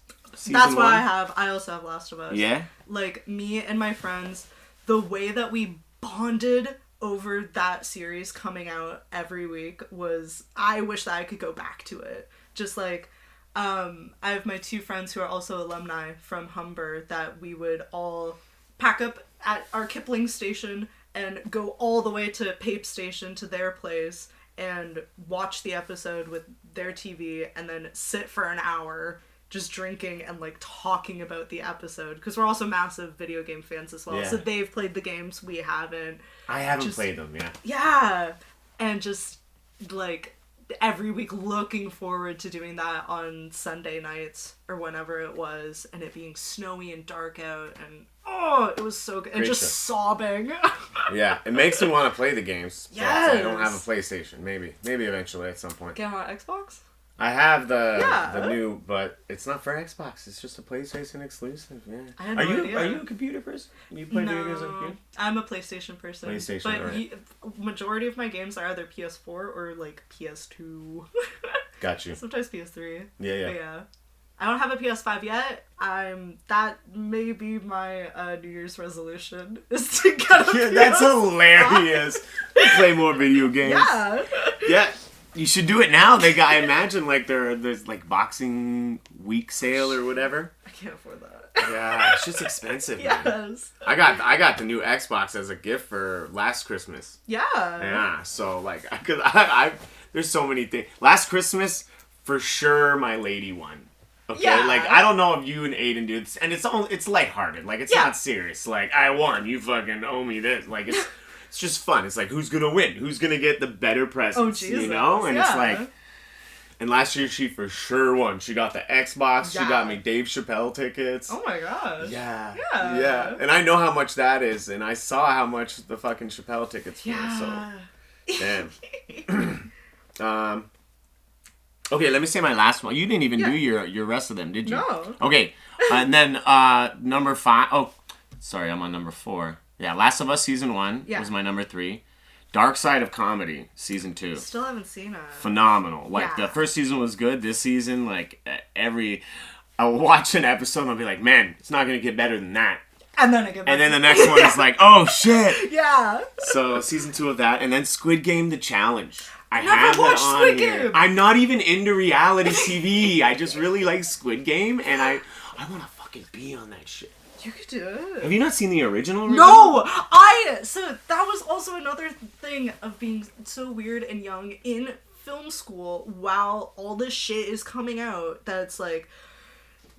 That's what I have. I also have Last of Us. Yeah? Like, me and my friends, the way that we bonded over that series coming out every week was, I wish that I could go back to it. Just, like, I have my 2 friends who are also alumni from Humber that we would all pack up at our Kipling station and go all the way to Pape Station to their place and watch the episode with their TV and then sit for an hour just drinking and like talking about the episode because we're also massive video game fans as well. Yeah. So they've played the games, we haven't. I haven't played them, yeah. Yeah. And just like every week looking forward to doing that on Sunday nights or whenever it was and it being snowy and dark out and it was so good. And just sobbing. Yeah, it makes me want to play the games. Yes. I don't have a PlayStation. Maybe eventually at some point. Get on Xbox? I have the new, but it's not for Xbox. It's just a PlayStation exclusive. Yeah. I had no idea. Are you a computer person? You play video games on computer? I'm a PlayStation person. PlayStation, but right. Majority of my games are either PS4 or like PS2. Got you. Sometimes PS3. Yeah. But yeah. I don't have a PS5 yet. That may be my New Year's resolution is to get a PS5. That's hilarious. Play more video games. Yeah. Yeah. You should do it now. I imagine like there's like boxing week sale or whatever. I can't afford that. Yeah, it's just expensive. Yes. Man. I got the new Xbox as a gift for last Christmas. Yeah. Yeah. So like, I there's so many things. Last Christmas, for sure, my lady won. Okay. Yeah. Like I don't know if you and Aiden do this, and it's lighthearted. Like it's not serious. Like I won. You fucking owe me this. Like it's. It's just fun. It's like, who's going to win? Who's going to get the better presents? Oh, Jesus. You know? And it's like... And last year, she for sure won. She got the Xbox. Yeah. She got me Dave Chappelle tickets. Oh, my gosh. Yeah. And I know how much that is. And I saw how much the fucking Chappelle tickets were. So, damn. Okay, let me say my last one. You didn't even do your rest of them, did you? No. Okay. And then number 5... Oh, sorry. I'm on number 4. Yeah, Last of Us Season 1 was my number 3. Dark Side of Comedy Season 2. Still haven't seen it. Phenomenal. Like, the first season was good. This season, like, I'll watch an episode and I'll be like, man, it's not going to get better than that. And then it gets better. And then the next one is like, oh, shit. Yeah. So, Season 2 of that. And then Squid Game The Challenge. I never have watched that on Squid here. Game. I'm not even into reality TV. I just really like Squid Game. And I want to fucking be on that shit. You could do it. Have you not seen the original? No! So that was also another thing of being so weird and young in film school while all this shit is coming out that it's like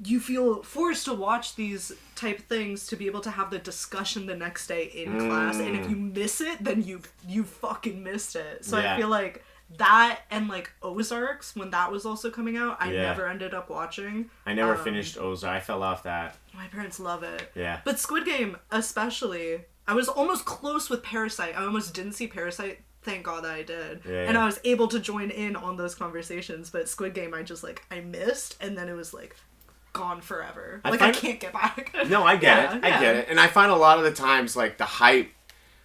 you feel forced to watch these type things to be able to have the discussion the next day in class, and if you miss it, then you fucking missed it. So I feel like that and like Ozarks, when that was also coming out, I never ended up watching. I never finished Ozark. I fell off that. My parents love it. Yeah. But Squid Game, especially, I was almost close with Parasite. I almost didn't see Parasite. Thank God that I did. Yeah, and I was able to join in on those conversations. But Squid Game, I missed. And then it was like, gone forever. I I can't get back. No, I get it. I get it. And I find a lot of the times, like, the hype,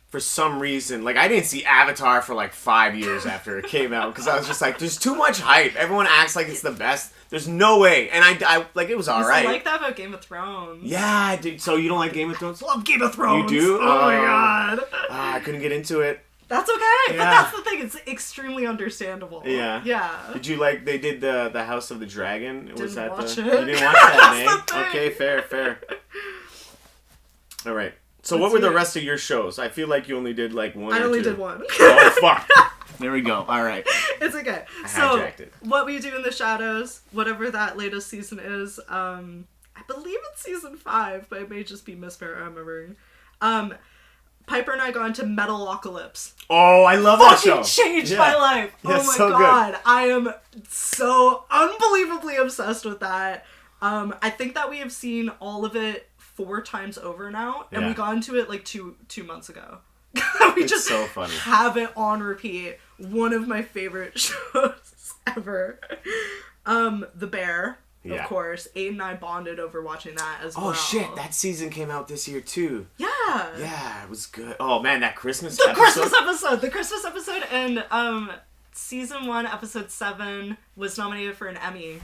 for some reason, like, I didn't see Avatar for, like, 5 years after it came out, because I was just like, there's too much hype. Everyone acts like it's the best. There's no way. And I like, it was alright. I like that about Game of Thrones. Yeah, dude. So you don't like Game of Thrones? Love Game of Thrones. You do? Oh my god. I couldn't get into it. That's okay, but that's the thing. It's extremely understandable. Yeah. Yeah. Did you like? They did the House of the Dragon. Didn't watch it. You didn't watch that, That's eh? Okay, fair. All right. So what were the rest of your shows? I feel like you only did like one. I only did one. Oh fuck. There we go. All right. It's okay. I so hijacked it. What We Do in the Shadows, whatever that latest season is, I believe it's season 5, but it may just be misremembering. Piper and I got into Metalocalypse. Oh, I love that show. Changed my life. Yeah, oh my so god. Good. I am so unbelievably obsessed with that. I think that we have seen all of it 4 times over now, and we got into it like two months ago. It's just so funny. Have it on repeat. One of my favorite shows ever. The Bear. Of course. Aiden and I bonded over watching that as well. Oh shit, that season came out this year too. Yeah. Yeah, it was good. Oh man, that Christmas episode. The Christmas episode, and season 1, episode 7 was nominated for an Emmy.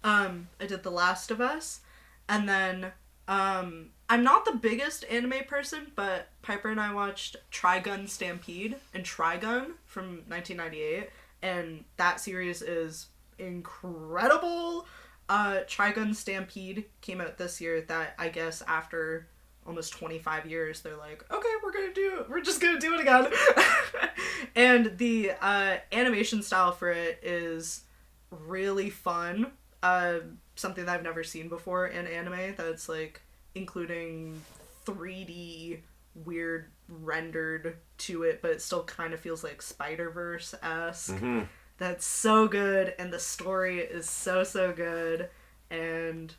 I did The Last of Us, and then I'm not the biggest anime person, but Piper and I watched Trigun Stampede and Trigun from 1998, and that series is incredible. Trigun Stampede came out this year. That, I guess, after almost 25 years, they're like, okay, we're just gonna do it again. And the animation style for it is really fun. Something that I've never seen before in anime, that's like including 3D weird rendered to it, but it still kind of feels like Spider-Verse-esque. Mm-hmm. That's so good, and the story is so good, and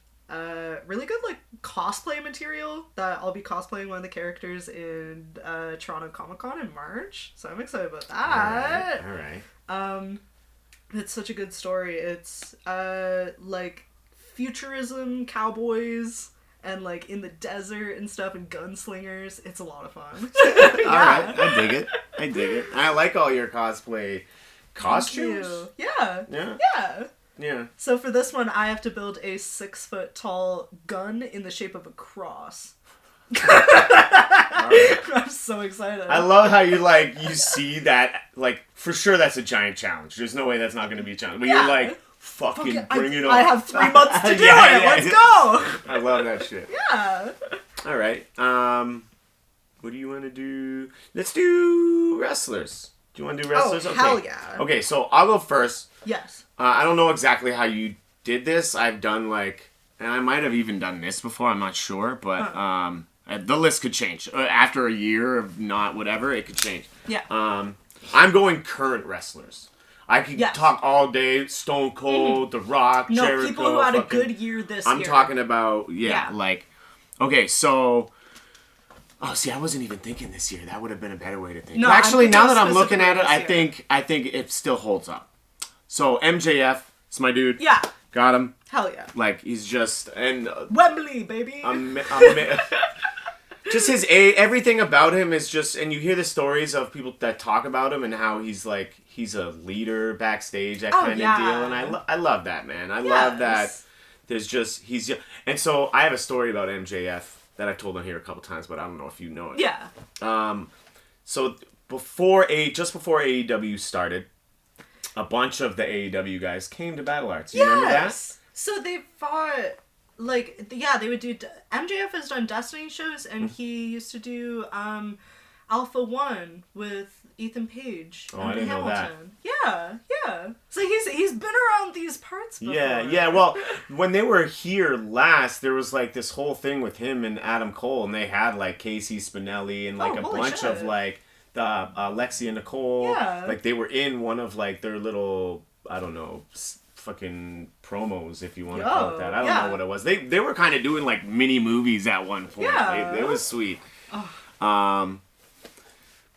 really good like cosplay material that I'll be cosplaying one of the characters in Toronto Comic-Con in March, so I'm excited about that. All right. It's such a good story. It's like futurism cowboys and like in the desert and stuff and gunslingers. It's a lot of fun. All right, I dig it. I like all your cosplay costumes. Yeah. So for this one, I have to build a 6-foot tall gun in the shape of a cross. Right. I'm so excited. I love how you see that, like, for sure that's a giant challenge. There's no way that's not going to be a challenge. But you're like, fucking bring it on. I have 3 months to do it. Let's go. I love that shit. Yeah. All right. What do you want to do? Let's do wrestlers. Do you want to do wrestlers? Oh, hell yeah. Okay, so I'll go first. Yes. I don't know exactly how you did this. I've done and I might have even done this before. I'm not sure, but the list could change after a year of not whatever. It could change. Yeah. I'm going current wrestlers. I could talk all day. Stone Cold, The Rock, Jericho. People who had a good year this year. I'm talking about like. Okay, so. Oh, see, I wasn't even thinking this year. That would have been a better way to think. No, actually, now that I'm looking at it, I think it still holds up. So MJF, it's my dude. Yeah. Got him. Hell yeah. Like, he's just Wembley, baby. Just everything about him is just, and you hear the stories of people that talk about him and how he's a leader backstage, that kind of deal, and I love that, man. I love that. There's just and so I have a story about MJF that I've told on here a couple times, but I don't know if you know it. Yeah. So before AEW started, a bunch of the AEW guys came to Battle Arts. You remember that? So they fought, they would do, MJF has done Destiny shows, and he used to do Alpha 1 with Ethan Page. Oh, I didn't know that. Yeah. So he's been around these parts before. Yeah. Well, when they were here last, there was like this whole thing with him and Adam Cole, and they had like Casey Spinelli and like a bunch of like the Lexi and Nicole. Yeah. Like they were in one of like their little, I don't know, fucking promos, if you want to call it that. I don't know what it was. They were kind of doing like mini movies at one point. Yeah. It was sweet. Oh.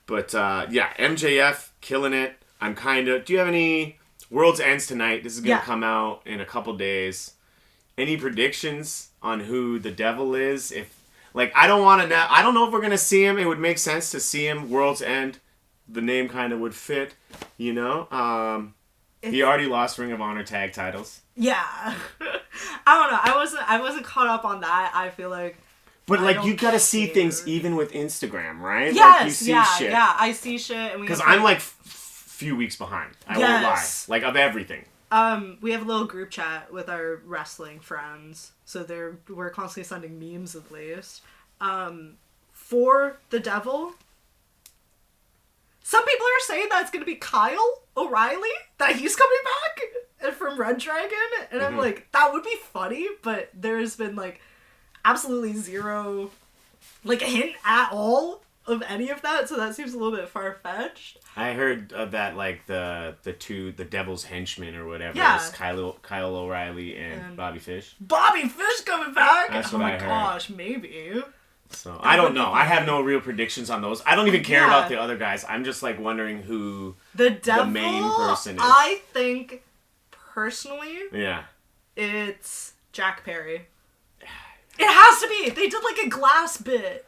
But MJF killing it. Do you have any World's Ends tonight? This is going to come out in a couple days. any predictions on who the devil is? If like I don't know if we're gonna see him. It would make sense to see him World's End. The name kind of would fit, you know. He already lost Ring of Honor tag titles. Yeah. I don't know. I wasn't caught up on that. I feel like. But like you gotta see things even with Instagram, right? Yes. Like, you see shit. Yeah. I see shit, and because I'm like few weeks behind. I won't lie. Like of everything. We have a little group chat with our wrestling friends, so we're constantly sending memes at least. For the devil. Some people are saying that it's going to be Kyle O'Reilly, that he's coming back from Red Dragon, and I'm like, that would be funny, but there's been, like, absolutely zero, like, a hint at all of any of that, so that seems a little bit far-fetched. I heard that, like, the Devil's Henchmen or whatever is Kyle O'Reilly and Bobby Fish. Bobby Fish coming back? That's what I heard. Oh my gosh, maybe. So, I don't know. I have no real predictions on those. I don't even care about the other guys. I'm just, like, wondering who the main person is. I think, personally, it's Jack Perry. It has to be! They did, like, a glass bit.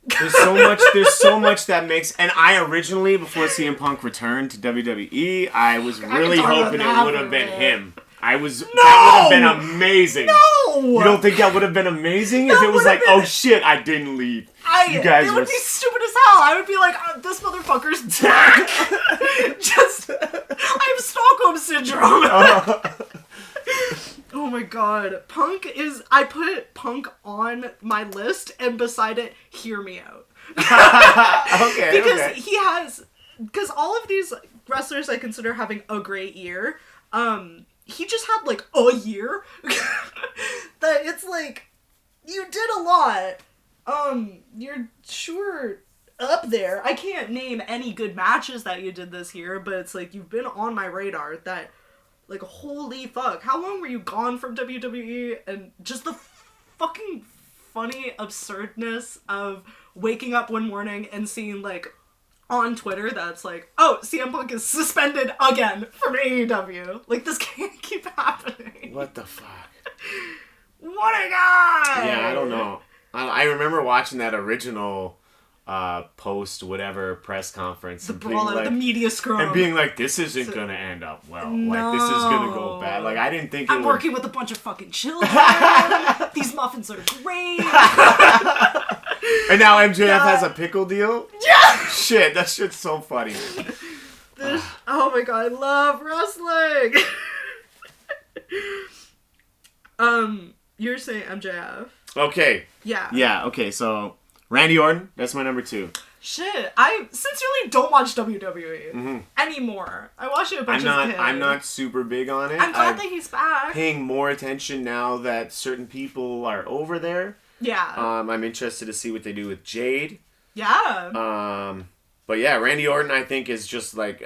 There's so much that makes... And I originally, before CM Punk returned to WWE, I was really hoping it would have been him. That would have been amazing. No! You don't think that would have been amazing if it was like, oh shit, I didn't leave. You guys it would be stupid as hell. I would be like, this motherfucker's dead. I have Stockholm syndrome. Oh my god. I put Punk on my list and beside it, hear me out. Because all of these wrestlers I consider having a great year, he just had, like, a year. That it's like, you did a lot. You're sure up there. I can't name any good matches that you did this year, but it's like, you've been on my radar that, like, holy fuck. How long were you gone from WWE? And just the fucking funny absurdness of waking up one morning and seeing, like, on Twitter that's like, oh, CM Punk is suspended again from AEW. Like, this can't keep happening. What the fuck? What a guy! Yeah, I don't know. I remember watching that original post whatever press conference. The brawl at the media scrum. And being like, this isn't gonna end up well. No. Like, this is gonna go bad. Like, I didn't think I'm working with a bunch of fucking children. These muffins are great. And now MJF has a pickle deal? Yeah! Shit, that shit's so funny. Oh my god, I love wrestling! You're saying MJF. Okay. Yeah. Yeah, okay, so Randy Orton, that's my number 2. Shit, I sincerely don't watch WWE anymore. I watch it a bunch as a kid. I'm not super big on it. I'm glad that he's back. Paying more attention now that certain people are over there. Yeah. I'm interested to see what they do with Jade. Yeah. But yeah, Randy Orton I think is just like...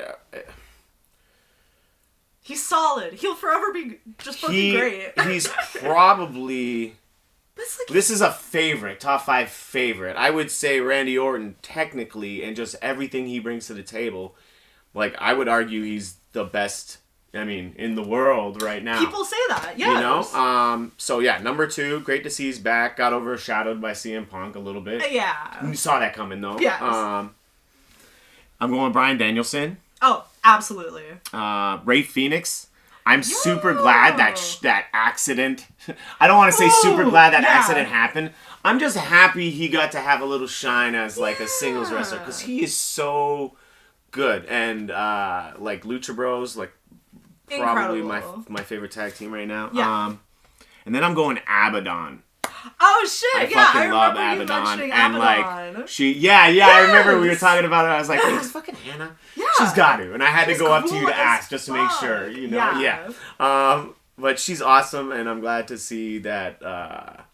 he's solid. He'll forever be just fucking great. He's probably... This is a favorite, top 5 favorite. I would say Randy Orton, technically, and just everything he brings to the table, like, I would argue he's the best, I mean, in the world right now. People say that, yeah. You know? So, yeah, number 2, great to see he's back. Got overshadowed by CM Punk a little bit. Yeah. You saw that coming, though. Yes. I'm going with Bryan Danielson. Oh, absolutely. Ray Phoenix. I'm super glad that accident... I don't want to say super glad that accident happened. I'm just happy he got to have a little shine as, like, a singles wrestler. Because he is so good. And, like, Lucha Bros, like, probably my favorite tag team right now. Yeah. And then I'm going Abaddon. Oh shit! I love Abaddon, and like I remember we were talking about it. I was like, "Hey, it's fucking Hannah. Yeah, she's got to." And I had to go up to you to ask just to make sure, you know. Yeah. But she's awesome, and I'm glad to see that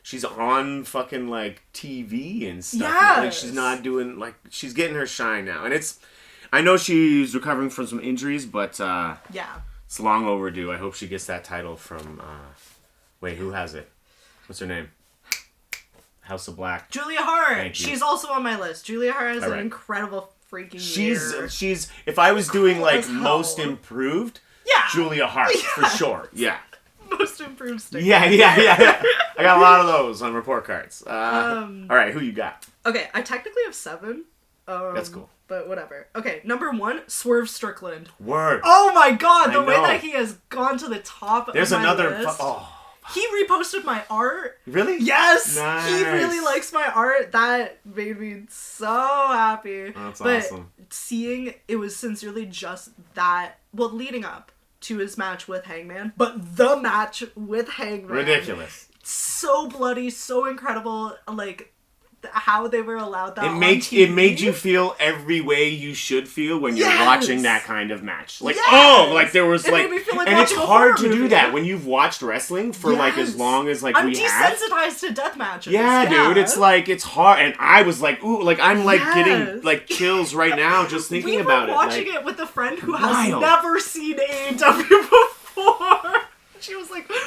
she's on fucking like TV and stuff. Yes. Like she's not doing like she's getting her shine now, and it's. I know she's recovering from some injuries, but it's long overdue. I hope she gets that title from. Wait, who has it? What's her name? House of Black. Julia Hart. Thank you. She's also on my list. Julia Hart is an incredible freaking year. She's if I was doing like most improved, Julia Hart for sure. Yeah. Most most improved sticker. Yeah. I got a lot of those on report cards. All right, who you got? Okay, I technically have 7. That's cool. But whatever. Okay, number 1, Swerve Strickland. Word. Oh my god, the I way know. that he has gone to the top There's of my another. list. Oh. He reposted my art. Really? Yes! Nice. He really likes my art. That made me so happy. That's but awesome. seeing it was sincerely just that, well, leading up to his match with Hangman, but the match with Hangman. Ridiculous. So bloody, so incredible, like, how they were allowed that It on made TV. you feel every way you should feel when you're Yes. watching that kind of match. Like, Yes. oh, like there was It like, made me feel like and it's watching a hard to horror do movie. that when you've watched wrestling for like as Yes. long as like I'm we have. desensitized to death matches. Yeah, dude, it's like, it's hard, and I was like, ooh, like I'm like getting Yes. like chills right now just thinking about it. We were watching Like, it with a friend who has wild. never seen AEW before. She was like, "What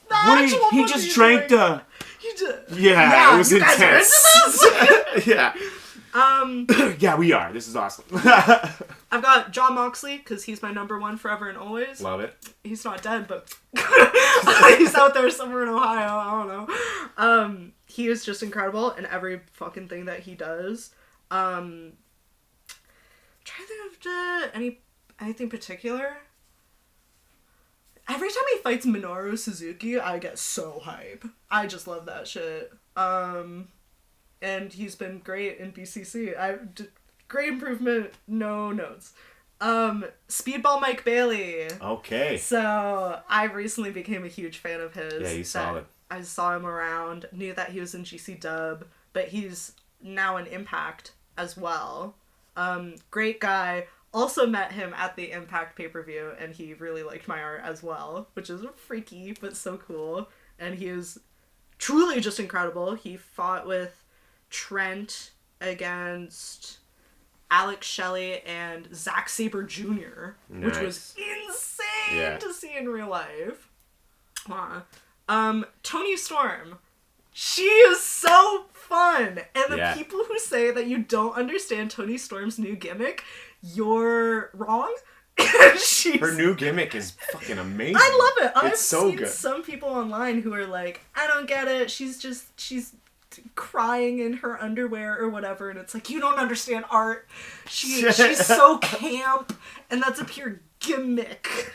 the what actual he fuck are just you drank doing?" the. You just, Yeah, it was you guys are intense. into this? Yeah. Yeah, we are. This is awesome. I've got Jon Moxley because he's my number 1 forever and always. Love it. He's not dead, but he's out there somewhere in Ohio. I don't know. He is just incredible in every fucking thing that he does. Trying to think of anything particular. Every time he fights Minoru Suzuki, I get so hype. I just love that shit. And he's been great in BCC. Great improvement, no notes. Speedball Mike Bailey. Okay. So I recently became a huge fan of his. Yeah, he's solid. I saw him around, knew that he was in GC Dub, but he's now in Impact as well. Great guy. Also met him at the Impact pay-per-view, and he really liked my art as well, which is freaky, but so cool. And he is truly just incredible. He fought with Trent against Alex Shelley and Zack Sabre Jr., which was insane to see in real life. Toni Storm. She is so fun! And the people who say that you don't understand Toni Storm's new gimmick, you're wrong. Her new gimmick is fucking amazing. I love it. I've so seen good. some people online who are like, I don't get it. She's crying in her underwear or whatever, and it's like, you don't understand art. She's so camp, and that's a pure gimmick.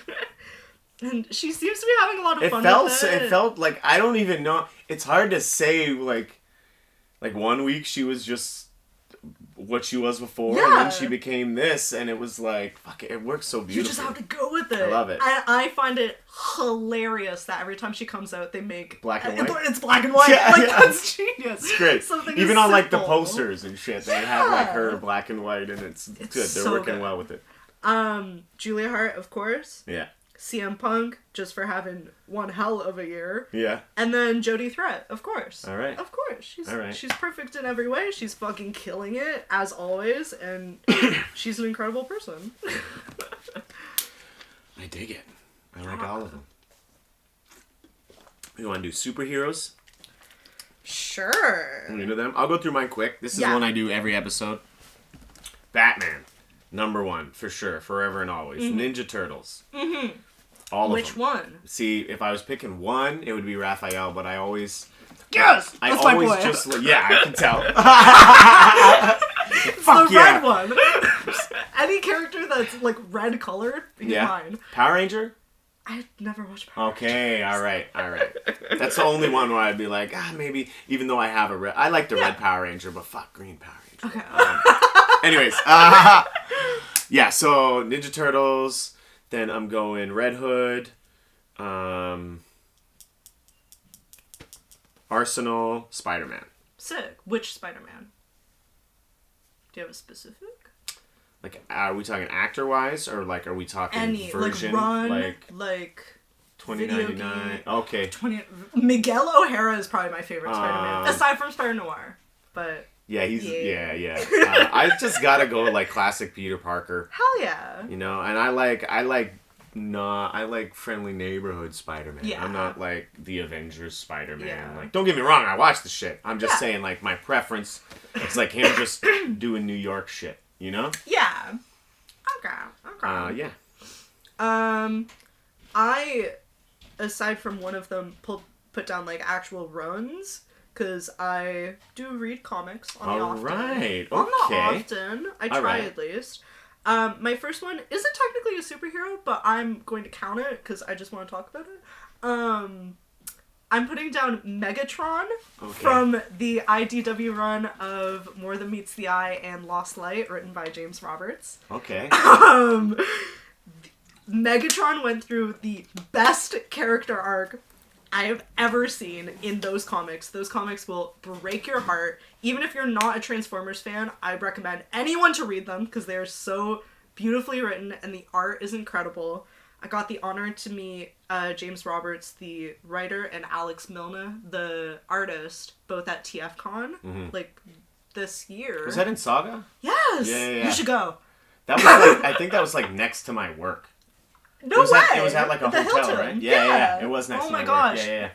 And she seems to be having a lot of fun with it. It felt like, I don't even know. It's hard to say, like 1 week she was just what she was before, and then she became this, and it was like, fuck it works so beautifully. You just have to go with it. I love it. I find it hilarious that every time she comes out, they make... Black and white? It's black and white. That's genius. It's great. Something even as on like the simple. posters and shit, they have like her black and white, and it's good. They're so working good. well with it. Julia Hart, of course. Yeah. CM Punk, just for having one hell of a year. Yeah. And then Jody Threat, of course. All right. Of course. She's perfect in every way. She's fucking killing it, as always, and she's an incredible person. I dig it. I like all of them. You want to do superheroes? Sure. You know them? I'll go through mine quick. This is one I do every episode. Batman. Number 1, for sure. Forever and always. Ninja Turtles. Mm-hmm. All of them. Which one? See, if I was picking one, it would be Raphael, but I always... Yes! That's my boy. Yeah, I can tell. Fuck the red one. Any character that's, like, red colored, he's mine. Power Ranger? I've never watched Power Ranger. Okay, alright. That's the only one where I'd be like, maybe, even though I have a red... I like the red Power Ranger, but fuck Green Power Ranger. Okay. Anyways, yeah, so Ninja Turtles, then I'm going Red Hood, Arsenal, Spider-Man. Sick. Which Spider-Man? Do you have a specific? Like, are we talking actor-wise, or like, are we talking any version? like 2099. Okay. Miguel O'Hara is probably my favorite Spider-Man, aside from Spider-Noir. But yeah, he's I just gotta go with like classic Peter Parker. Hell yeah. You know, and I like Friendly Neighborhood Spider-Man. Yeah. I'm not like the Avengers Spider-Man. Yeah. Like, don't get me wrong, I watch the shit. I'm just saying, like, my preference is like him just doing New York shit. You know? Yeah. Okay. Yeah. I aside from one of them, put down, like, actual runs, because I do read comics on the often. Alright, okay. On the often. I try at least. My first one isn't technically a superhero, but I'm going to count it, because I just want to talk about it. I'm putting down Megatron from the IDW run of More Than Meets the Eye and Lost Light, written by James Roberts. Okay. Megatron went through the best character arc I have ever seen in those comics. Those comics will break your heart. Even if you're not a Transformers fan, I recommend anyone to read them because they are so beautifully written and the art is incredible. I got the honor to meet James Roberts, the writer, and Alex Milne, the artist, both at TFCon, like, this year. Was that in Saga? Yes! Yeah. You should go. That was, like, I think that was, like, next to my work. No way! It was at, like, a hotel, Hilton. right? Yeah. It was next to my gosh. work. Yeah.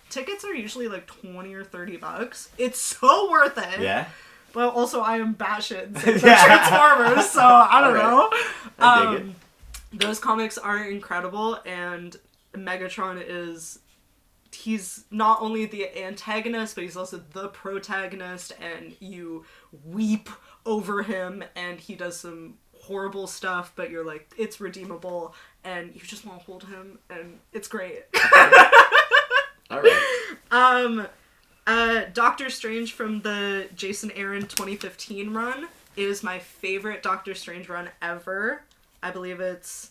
Tickets are usually, like, $20 or $30. It's so worth it. Yeah? But also, I am batshit insane about Transformers, so I don't know. I dig it. Those comics are incredible, and Megatron he's not only the antagonist, but he's also the protagonist, and you weep over him, and he does some horrible stuff, but you're like, it's redeemable, and you just want to hold him, and it's great. Alright. Doctor Strange from the Jason Aaron 2015 run is my favorite Doctor Strange run ever. I believe it's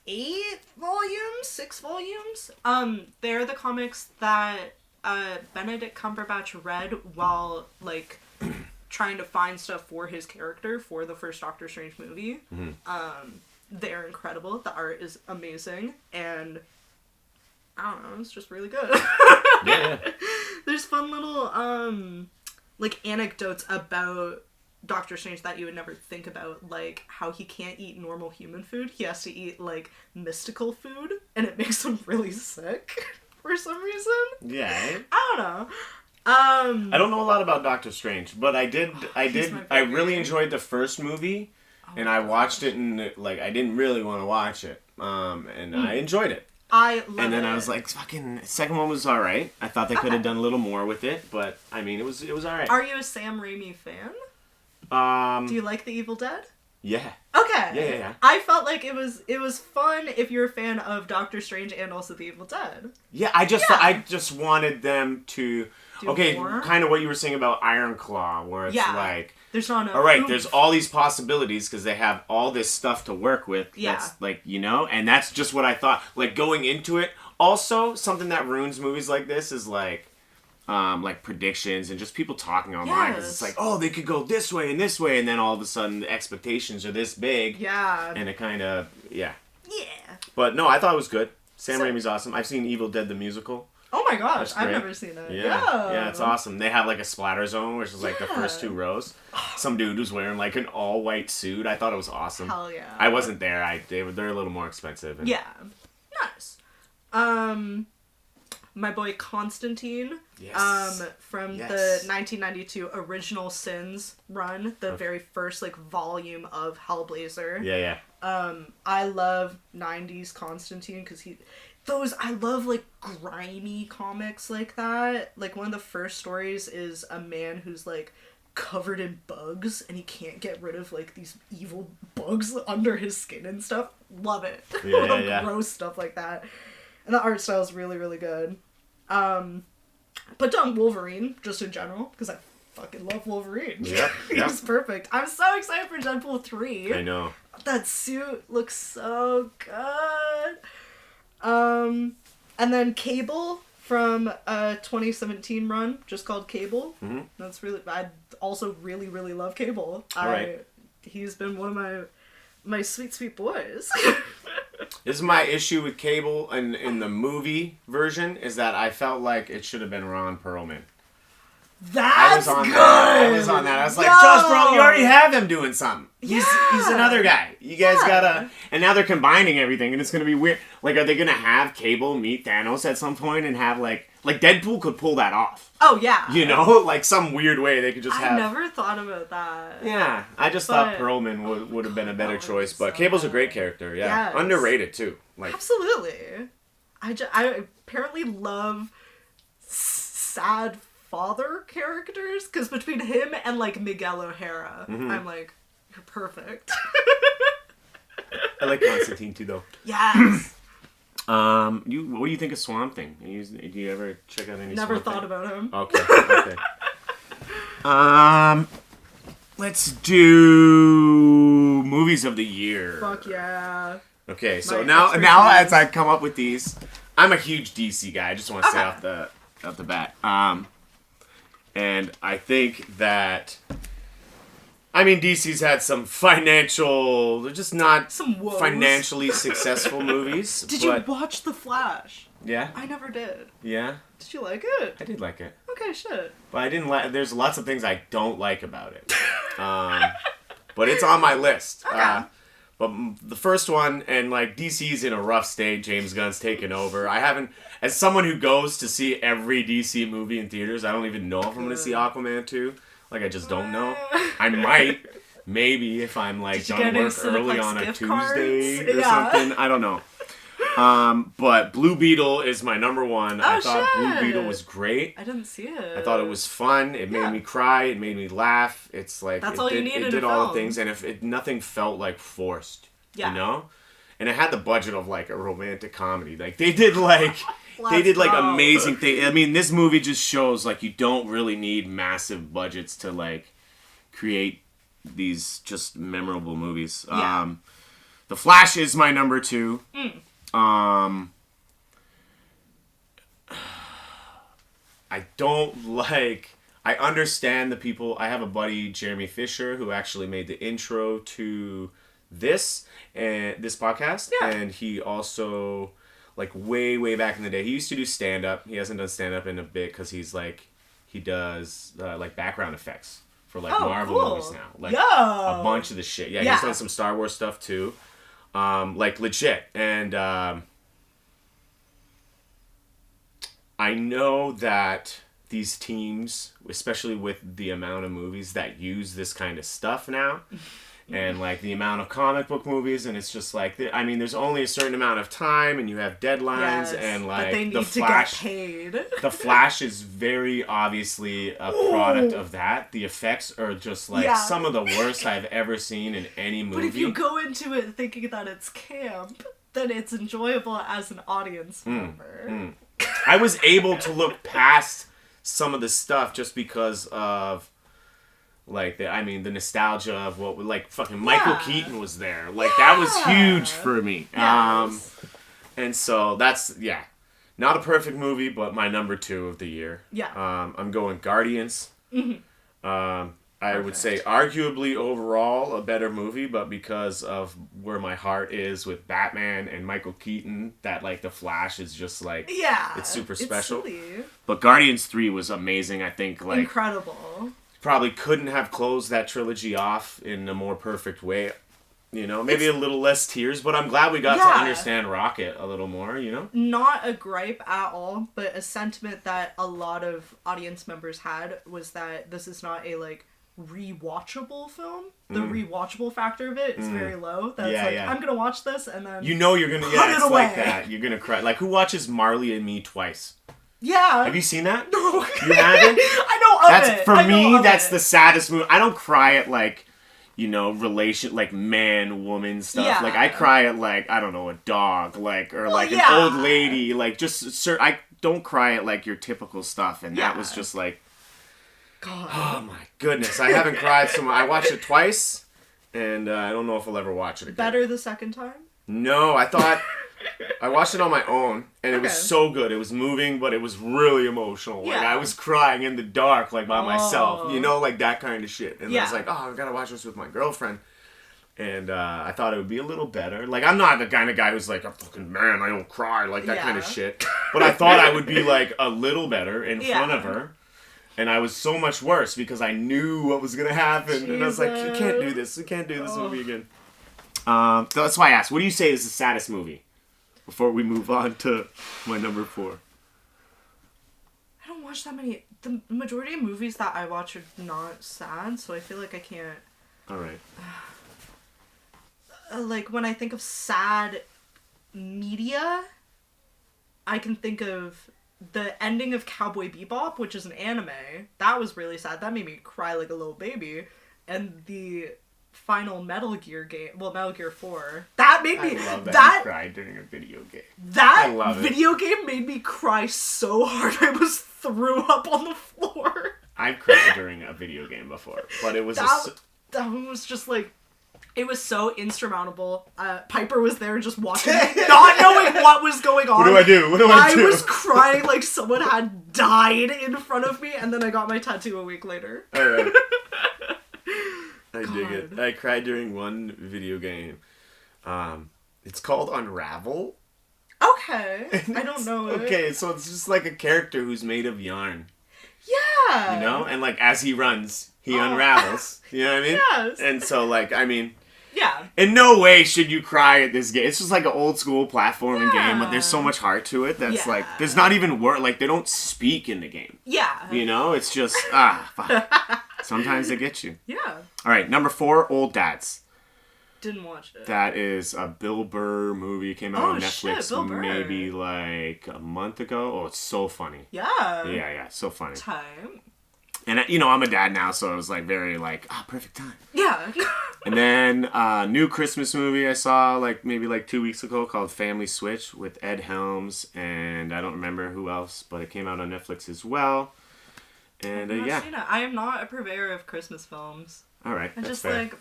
6 volumes. They're the comics that Benedict Cumberbatch read while, like, trying to find stuff for his character for the first Doctor Strange movie. Mm-hmm. They're incredible. The art is amazing, and I don't know, it's just really good. Yeah. There's fun little like anecdotes about Doctor Strange that you would never think about, like how he can't eat normal human food. He has to eat, like, mystical food, and it makes him really sick for some reason. Yeah. I don't know. I don't know a lot about Doctor Strange, but I really enjoyed the first movie, and I watched it, and, like, I didn't really want to watch it, and I enjoyed it. I love it. And then I was like, fucking, second one was alright. I thought they could have done a little more with it, but, I mean, it was alright. Are you a Sam Raimi fan? Do you like The Evil Dead? Yeah. Okay. Yeah. I felt like it was fun if you're a fan of Doctor Strange and also The Evil Dead. Yeah, I just wanted them to do more? Kind of what you were saying about Iron Claw, where it's like, there's not enough. All right, there's all these possibilities because they have all this stuff to work with. Yeah. That's, like, you know, and that's just what I thought. Like, going into it, also something that ruins movies like this is like predictions and just people talking online. Because it's like, oh, they could go this way, and then all of a sudden the expectations are this big. Yeah. And it kind of, yeah. Yeah. But no, I thought it was good. Sam Raimi's awesome. I've seen Evil Dead the musical. Oh my gosh, I've never seen it. Yeah, it's awesome. They have, like, a splatter zone, which is, like, the first 2 rows. Some dude was wearing, like, an all-white suit. I thought it was awesome. Hell yeah. I wasn't there. They're a little more expensive. And... Yeah. Nice. My boy Constantine. Yes. From the 1992 Original Sins run, the very first, like, volume of Hellblazer. Yeah. I love 90s Constantine because I love, like, grimy comics like that. Like, one of the first stories is a man who's, like, covered in bugs, and he can't get rid of, like, these evil bugs under his skin and stuff. Love it. Yeah. Gross stuff like that. And the art style is really, really good. Put down Wolverine, just in general, because I fucking love Wolverine. Yeah. He's perfect. I'm so excited for Deadpool 3. I know. That suit looks so good. And then Cable from a 2017 run, just called Cable. Mm-hmm. I also really, really love Cable. Right. He's been one of my sweet, sweet boys. This is my issue with Cable in the movie version, is that I felt like it should have been Ron Perlman. That's good! I was on that. I was like, Josh Brolin, you already have him doing something. He's another guy. You guys gotta... And now they're combining everything, and it's gonna be weird. Like, are they gonna have Cable meet Thanos at some point and have, like Deadpool could pull that off. Oh, yeah. You know? Like, some weird way they could just have... I never thought about that. Yeah. I just thought Perlman would have been a better choice, but Cable's a great character, yeah. Yes. Underrated, too. Like, absolutely. I apparently love sad father characters, because between him and like Miguel O'Hara, I'm like, you're perfect. I like Constantine too, though. Yes. What do you think of Swamp Thing? Do you ever check out any? Never Swamp thought Thing? about him. Okay. Let's do movies of the year. Fuck yeah. Okay, so My now expertise. as I come up with these, I'm a huge DC guy. I just want to say off the bat. And I think that, I mean, DC's had some financial, they're just not Some woes. financially successful movies. Did you watch The Flash? Yeah. I never did. Yeah. Did you like it? I did like it. Okay, shit. But I didn't like. There's lots of things I don't like about it. But it's on my list. Okay. But the first one, and like DC's in a rough state. James Gunn's taken over. I haven't, as someone who goes to see every DC movie in theaters, I don't even know if I'm going to see Aquaman 2. Like, I just don't know. I might, maybe, if I'm like done work early on a Tuesday or something. I don't know. But Blue Beetle is my number one. I thought Blue Beetle was great. I didn't see it. I thought it was fun. It made me cry. It made me laugh. It's like That's all you need in it a did all the film. things, and nothing felt like forced. Yeah. You know, and it had the budget of like a romantic comedy. Like they did like amazing things. I mean, this movie just shows like you don't really need massive budgets to like create these just memorable movies. Yeah. The Flash is my number 2. I don't like. I understand the people. I have a buddy, Jeremy Fisher, who actually made the intro to this podcast, and he also, like, way back in the day, he used to do stand up. He hasn't done stand up in a bit because he does like background effects for like Marvel movies now, like a bunch of the shit. Yeah, he's done some Star Wars stuff too, like legit. And I know that these teams, especially with the amount of movies that use this kind of stuff now, and like the amount of comic book movies, and it's just like, I mean, there's only a certain amount of time, and you have deadlines, and like but they need the Flash, to get paid. The Flash is very obviously a product of that. The effects are just like some of the worst I've ever seen in any movie. But if you go into it thinking that it's camp, then it's enjoyable as an audience member. I was able to look past some of the stuff just because of like the nostalgia of what, like, fucking Michael Keaton was there. Like that was huge for me. Yes. And so that's not a perfect movie, but my number 2 of the year. Yeah. I'm going Guardians. I would say arguably overall a better movie, but because of where my heart is with Batman and Michael Keaton, that like the Flash is just like it's super special. Silly. But Guardians 3 was amazing. I think like Incredible. probably couldn't have closed that trilogy off in a more perfect way. You know, maybe a little less tears, but I'm glad we got to understand Rocket a little more, you know? Not a gripe at all, but a sentiment that a lot of audience members had was that this is not a, like, rewatchable film. The rewatchable factor of it is very low. That's I'm gonna watch this and then you know you're gonna it's away. like that. You're gonna cry. Like, who watches Marley and Me twice? Yeah. Have you seen that? No. You haven't? I know of it. For me, that's the saddest movie. I don't cry at like, you know, like man woman stuff. Yeah. Like I cry at like, I don't know, a dog, like, or like an old lady, like just I don't cry at like your typical stuff, and that was just like, God. oh my goodness, I haven't cried so much. I watched it twice, and I don't know if I'll ever watch it again. Better the second time? No, I thought I watched it on my own, and it was so good. It was moving, but it was really emotional. Like I was crying in the dark, like by myself, you know, like that kind of shit. And I was like, oh, I gotta watch this with my girlfriend. And I thought it would be a little better. Like, I'm not the kind of guy who's like, a fucking man, I don't cry, like that kind of shit. But I thought I would be like a little better in front of her. And I was so much worse because I knew what was gonna happen. Jesus. And I was like, you can't do this. You can't do this movie again. So that's why I asked, what do you say is the saddest movie? Before we move on to my number 4. I don't watch that many. The majority of movies that I watch are not sad, so I feel like I can't. Alright. Like, when I think of sad media, I can think of the ending of Cowboy Bebop, which is an anime. That was really sad. That made me cry like a little baby. And the final Metal Gear game, well, Metal Gear 4, that made me... I love that you cried during a video game. That video game made me cry so hard I was threw up on the floor. I've cried during a video game before, but it was... That one was just like... It was so insurmountable. Piper was there just watching, not knowing what was going on. What do I do? I was crying like someone had died in front of me, and then I got my tattoo a week later. Alright. I dig it. I cried during one video game. It's called Unravel. Okay. I don't know it. Okay, so it's just like a character who's made of yarn. Yeah. You know? And like as he runs, he unravels. You know what I mean? Yes. And so like, I mean... Yeah. In no way should you cry at this game. It's just like an old school platforming game, but there's so much heart to it that's like, there's not even word, like they don't speak in the game. Yeah. You know? It's just, fuck. Sometimes they get you. Yeah. Alright, number 4, Old Dads. Didn't watch it. That is a Bill Burr movie. Came out on Netflix shit, Bill Burr. maybe like a month ago. Oh, it's so funny. Yeah. Yeah, so funny. Time. And, you know, I'm a dad now, so it was like very like, perfect time. Yeah. And then new Christmas movie I saw like maybe like 2 weeks ago called Family Switch with Ed Helms and I don't remember who else, but it came out on Netflix as well. And yeah. Seen it. I am not a purveyor of Christmas films. All right. And just fair. like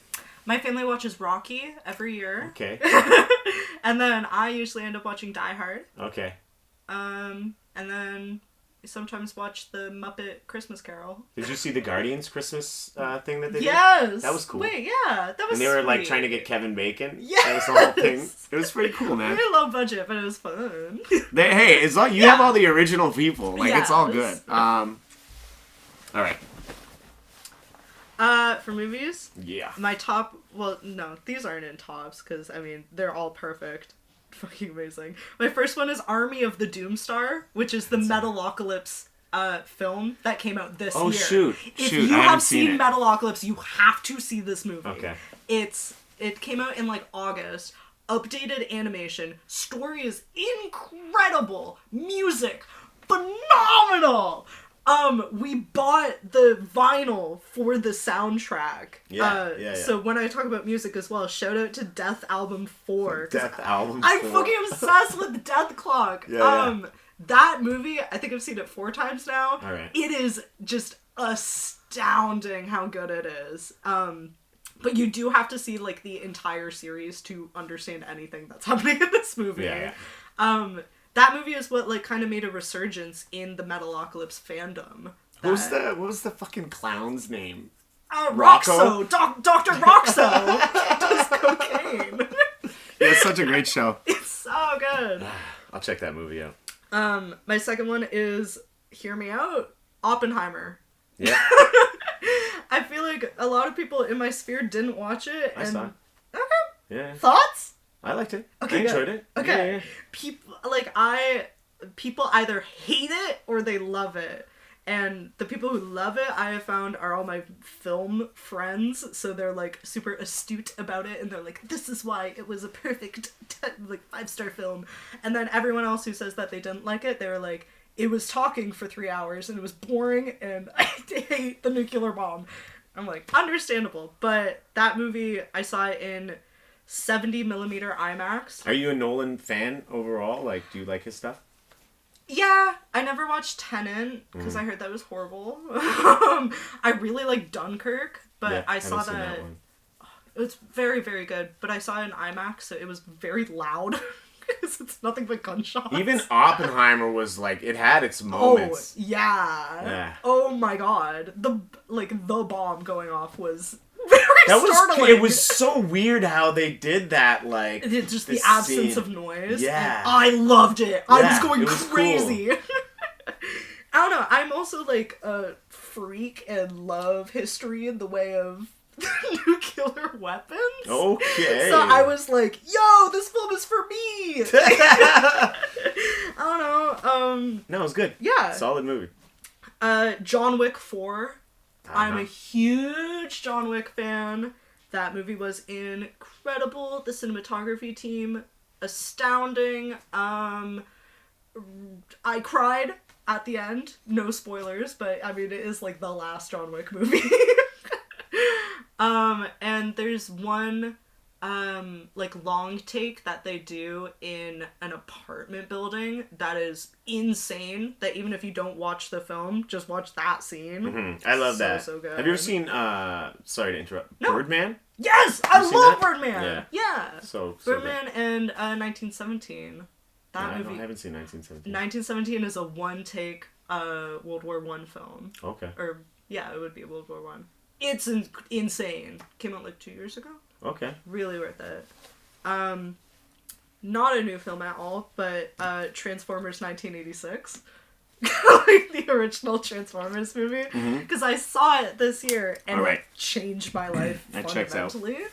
my family watches Rocky every year. Okay. And then I usually end up watching Die Hard. Okay. And then sometimes watch the Muppet Christmas Carol. Did you see the Guardians Christmas thing that they did? Yes! That was cool. Wait, yeah, that was And they were like sweet. trying to get Kevin Bacon. Yes! That was the whole thing. It was pretty cool, man. Very low budget, but it was fun. Hey, as long you have all the original people, like it's all good. Yes. All right. For movies? Yeah. My top, well, no, these aren't in tops, because, I mean, they're all perfect. Fucking amazing. My first one is Army of the Doomstar, which is the Metalocalypse film that came out this year. Oh, shoot. If you have seen Metalocalypse, you have to see this movie. Okay. It came out in, like, August. Updated animation. Story is incredible. Music, phenomenal! We bought the vinyl for the soundtrack. Yeah. So when I talk about music as well, shout out to Death Album 4. Death Album 4. I'm fucking obsessed with Death Clock. That movie, I think I've seen it 4 times now. All right. It is just astounding how good it is. But you do have to see, like, the entire series to understand anything that's happening in this movie. Yeah. That movie is what, like, kind of made a resurgence in the Metalocalypse fandom. What was the fucking clown's name? Roxo! Dr. Roxo! Does cocaine. Yeah, it's such a great show. It's so good. I'll check that movie out. My second one is, hear me out, Oppenheimer. Yeah. I feel like a lot of people in my sphere didn't watch it. I saw it. Okay. Yeah. Thoughts? I liked it. Okay, I enjoyed it. Okay. Yeah. People either hate it or they love it. And the people who love it, I have found, are all my film friends. So they're, like, super astute about it. And they're like, this is why it was a perfect, 5-star film. And then everyone else who says that they didn't like it, they were like, it was talking for 3 hours and it was boring and I hate the nuclear bomb. I'm like, understandable. But that movie, I saw it in 70mm IMAX. Are you a Nolan fan overall? Like, do you like his stuff? Yeah, I never watched Tenet because I heard that was horrible. I really like Dunkirk, but I saw that one. It was very, very good. But I saw it in IMAX, so it was very loud because it's nothing but gunshots. Even Oppenheimer was like, it had its moments. Oh yeah. Oh my god, the bomb going off was very startling. It was so weird how they did that, like... It's just the absence of noise. Yeah. I loved it. I was going was crazy. Cool. I don't know. I'm also, like, a freak and love history in the way of nuclear weapons. Okay. So I was like, yo, this film is for me. I don't know. No, it was good. Yeah. Solid movie. John Wick 4. I'm a Uh-huh. huge John Wick fan. That movie was incredible. The cinematography team, astounding. I cried at the end. No spoilers, but I mean, it is like the last John Wick movie. And there's one, like long take that they do in an apartment building that is insane, that even if you don't watch the film, just watch that scene. Mm-hmm. I love that. So good. Have you ever seen, sorry to interrupt, No. Birdman? Yes! I love that? Birdman! Yeah. So Birdman good. and 1917. That No, movie. I haven't seen 1917. 1917 is a one-take World War I film. Okay. Or, yeah, it would be World War I. It's insane. Came out like 2 years ago. Okay. Really worth it. Not a new film at all, but Transformers 1986. Like the original Transformers movie. Because I saw it this year and it changed my life That checks out. fundamentally.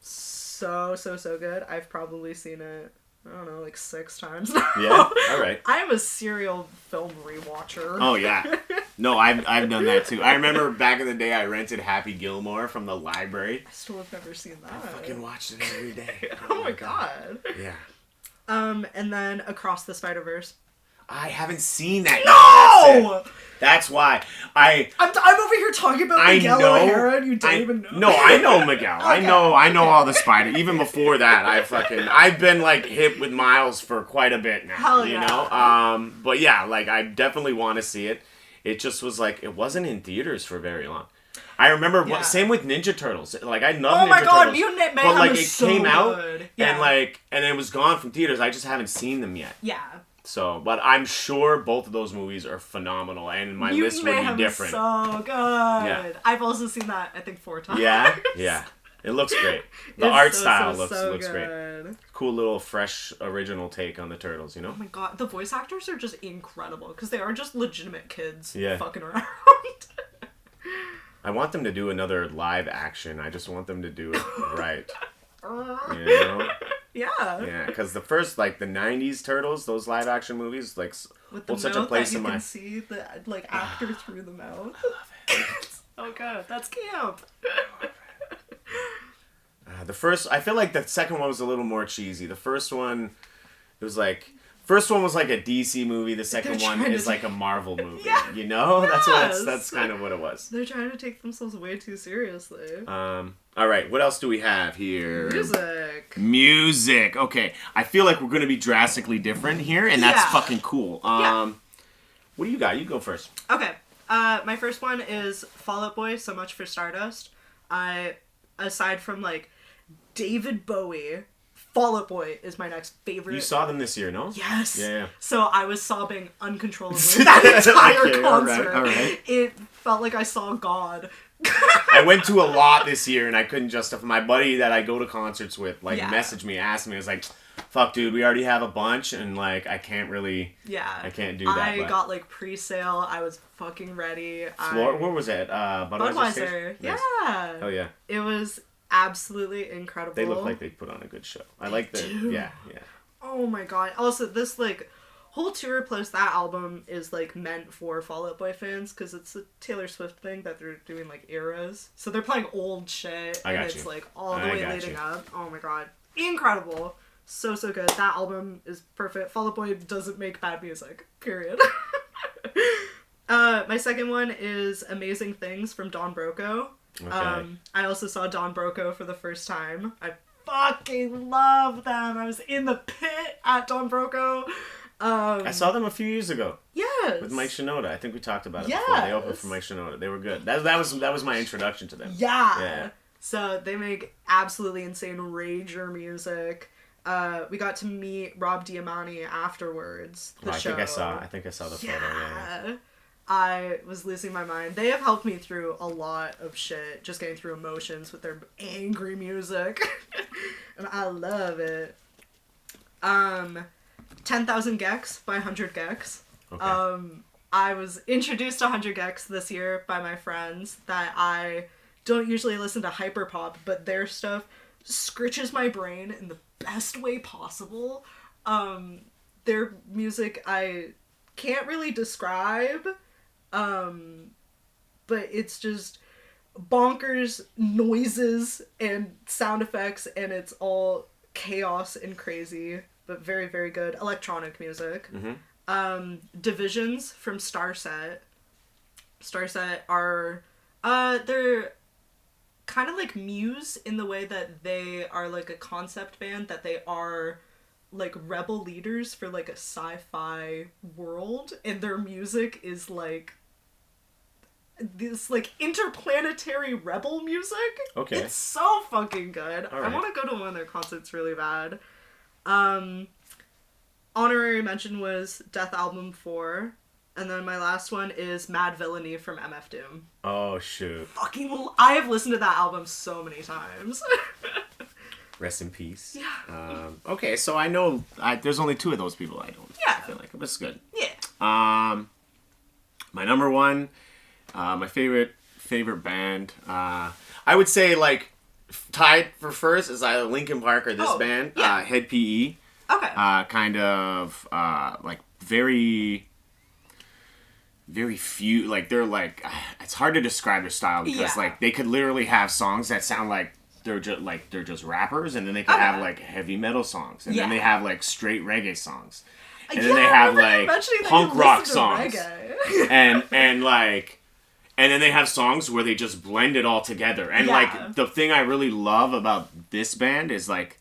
So good. I've probably seen it, I don't know, like 6 times now. Yeah? Alright. I am a serial film rewatcher. Oh, yeah. No, I've done that too. I remember back in the day I rented Happy Gilmore from the library. I still have never seen that. I fucking watched it every day. Oh my god. Yeah. And then Across the Spider-Verse. I haven't seen that. No! That's why. I'm over here talking about Miguel O'Hara and you don't even know. No, I know Miguel. Okay. I know all the Spider. Even before that, I've been like hip with Miles for quite a bit now. Hell yeah. You know? But yeah, like I definitely want to see it. It just was like, it wasn't in theaters for very long. I remember, same with Ninja Turtles. Like, I love Ninja Turtles. Oh my god, Mutant Mayhem but like, is it so came out, good. and it was gone from theaters. I just haven't seen them yet. Yeah. So, but I'm sure both of those movies are phenomenal, and my Mutant list would Mayhem be different. Is so good. Yeah. I've also seen that, I think, 4 times. Yeah, yeah. It looks great. The art style looks great. Cool little fresh original take on the Turtles, you know? Oh my god, the voice actors are just incredible because they are just legitimate kids fucking around. I want them to do another live action. I just want them to do it right. You know? Yeah. Yeah, because the first, like, the 90s Turtles, those live action movies, like, with such a place in my... you can see the, like, actor through the mouth. I love it. Oh god, that's camp. I feel like the second one was a little more cheesy. The first one, it was like... First one was like a DC movie. The second one is like a Marvel movie. Yeah. You know? Yes. That's kind of what it was. They're trying to take themselves way too seriously. All right. What else do we have here? Music. Okay. I feel like we're going to be drastically different here, and that's fucking cool. What do you got? You go first. Okay. My first one is Fall Out Boy, So Much for Stardust. Aside from, like, David Bowie... Fall Out Boy is my next favorite. You saw them this year, no? Yes. Yeah. So I was sobbing uncontrollably that entire concert. All right. It felt like I saw God. I went to a lot this year and I couldn't justify. My buddy that I go to concerts with, like, messaged me, asked me, I was like, fuck, dude, we already have a bunch and, like, I can't really... Yeah. I can't do that. I got, like, pre-sale. I was fucking ready. Where was it? Budweiser. Yeah. Nice. Hell yeah. It was... absolutely incredible. They look like they put on a good show. I like the yeah. Oh my god. Also, this like whole tour plus that album is like meant for Fall Out Boy fans because it's a Taylor Swift thing that they're doing like eras. So they're playing old shit it's like all the way leading up. Oh my god. Incredible. So good. That album is perfect. Fall Out Boy doesn't make bad music. Period. My second one is Amazing Things from Don Broco. Okay. I also saw Don Broco for the first time. I fucking love them. I was in the pit at Don Broco. I saw them a few years ago. Yes. With Mike Shinoda. I think we talked about it before. They opened for Mike Shinoda. They were good. That was my introduction to them. Yeah. So they make absolutely insane rager music. We got to meet Rob Diamante afterwards. I think I saw the photo. Yeah. I was losing my mind. They have helped me through a lot of shit, just getting through emotions with their angry music. And I love it. 10,000 Gex by 100 Gex. Okay. I was introduced to 100 Gex this year by my friends that I don't usually listen to hyperpop, but their stuff scritches my brain in the best way possible. Their music I can't really describe, but it's just bonkers noises and sound effects, and it's all chaos and crazy. but very, very good. Electronic music. Divisions from Starset. Starset are, they're kind of like Muse in the way that they are like a concept band, that they are like rebel leaders for like a sci-fi world, and their music is like this like interplanetary rebel music. Okay. It's so fucking good. All right. I want to go to one of their concerts really bad. Honorary mention was Death Album 4. And then my last one is Mad Villainy from MF Doom. Oh, shoot. I have listened to that album so many times. Rest in peace. Yeah. Okay, so I know there's only 2 of those people I don't. Yeah. I feel like this is good. Yeah. My number 1, my favorite band. I would say like tied for first is either Linkin Park or this band. Yeah. Head PE. Okay. Kind of like very few, like they're like, it's hard to describe their style because like they could literally have songs that sound like they're just rappers, and then they could have like heavy metal songs, and then they have like straight reggae songs, and then they have like punk rock songs, and then they have songs where they just blend it all together. And like the thing I really love about this band is like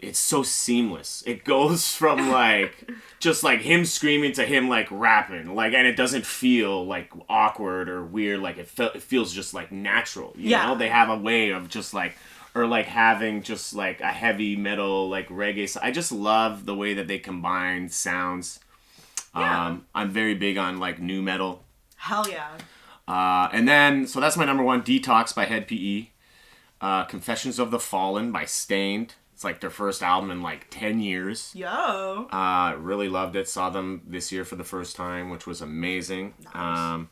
it's so seamless. It goes from like just like him screaming to him like rapping, like, and it doesn't feel like awkward or weird. Like it feels just like natural. You know, they have a way of just like, or like having just like a heavy metal like reggae. I just love the way that they combine sounds. I'm very big on like nu metal. Hell yeah. And then so that's my number 1, Detox by Head PE. Confessions of the Fallen by Stained. It's like their first album in like 10 years. Yo. Really loved it. Saw them this year for the first time, which was amazing. Nice.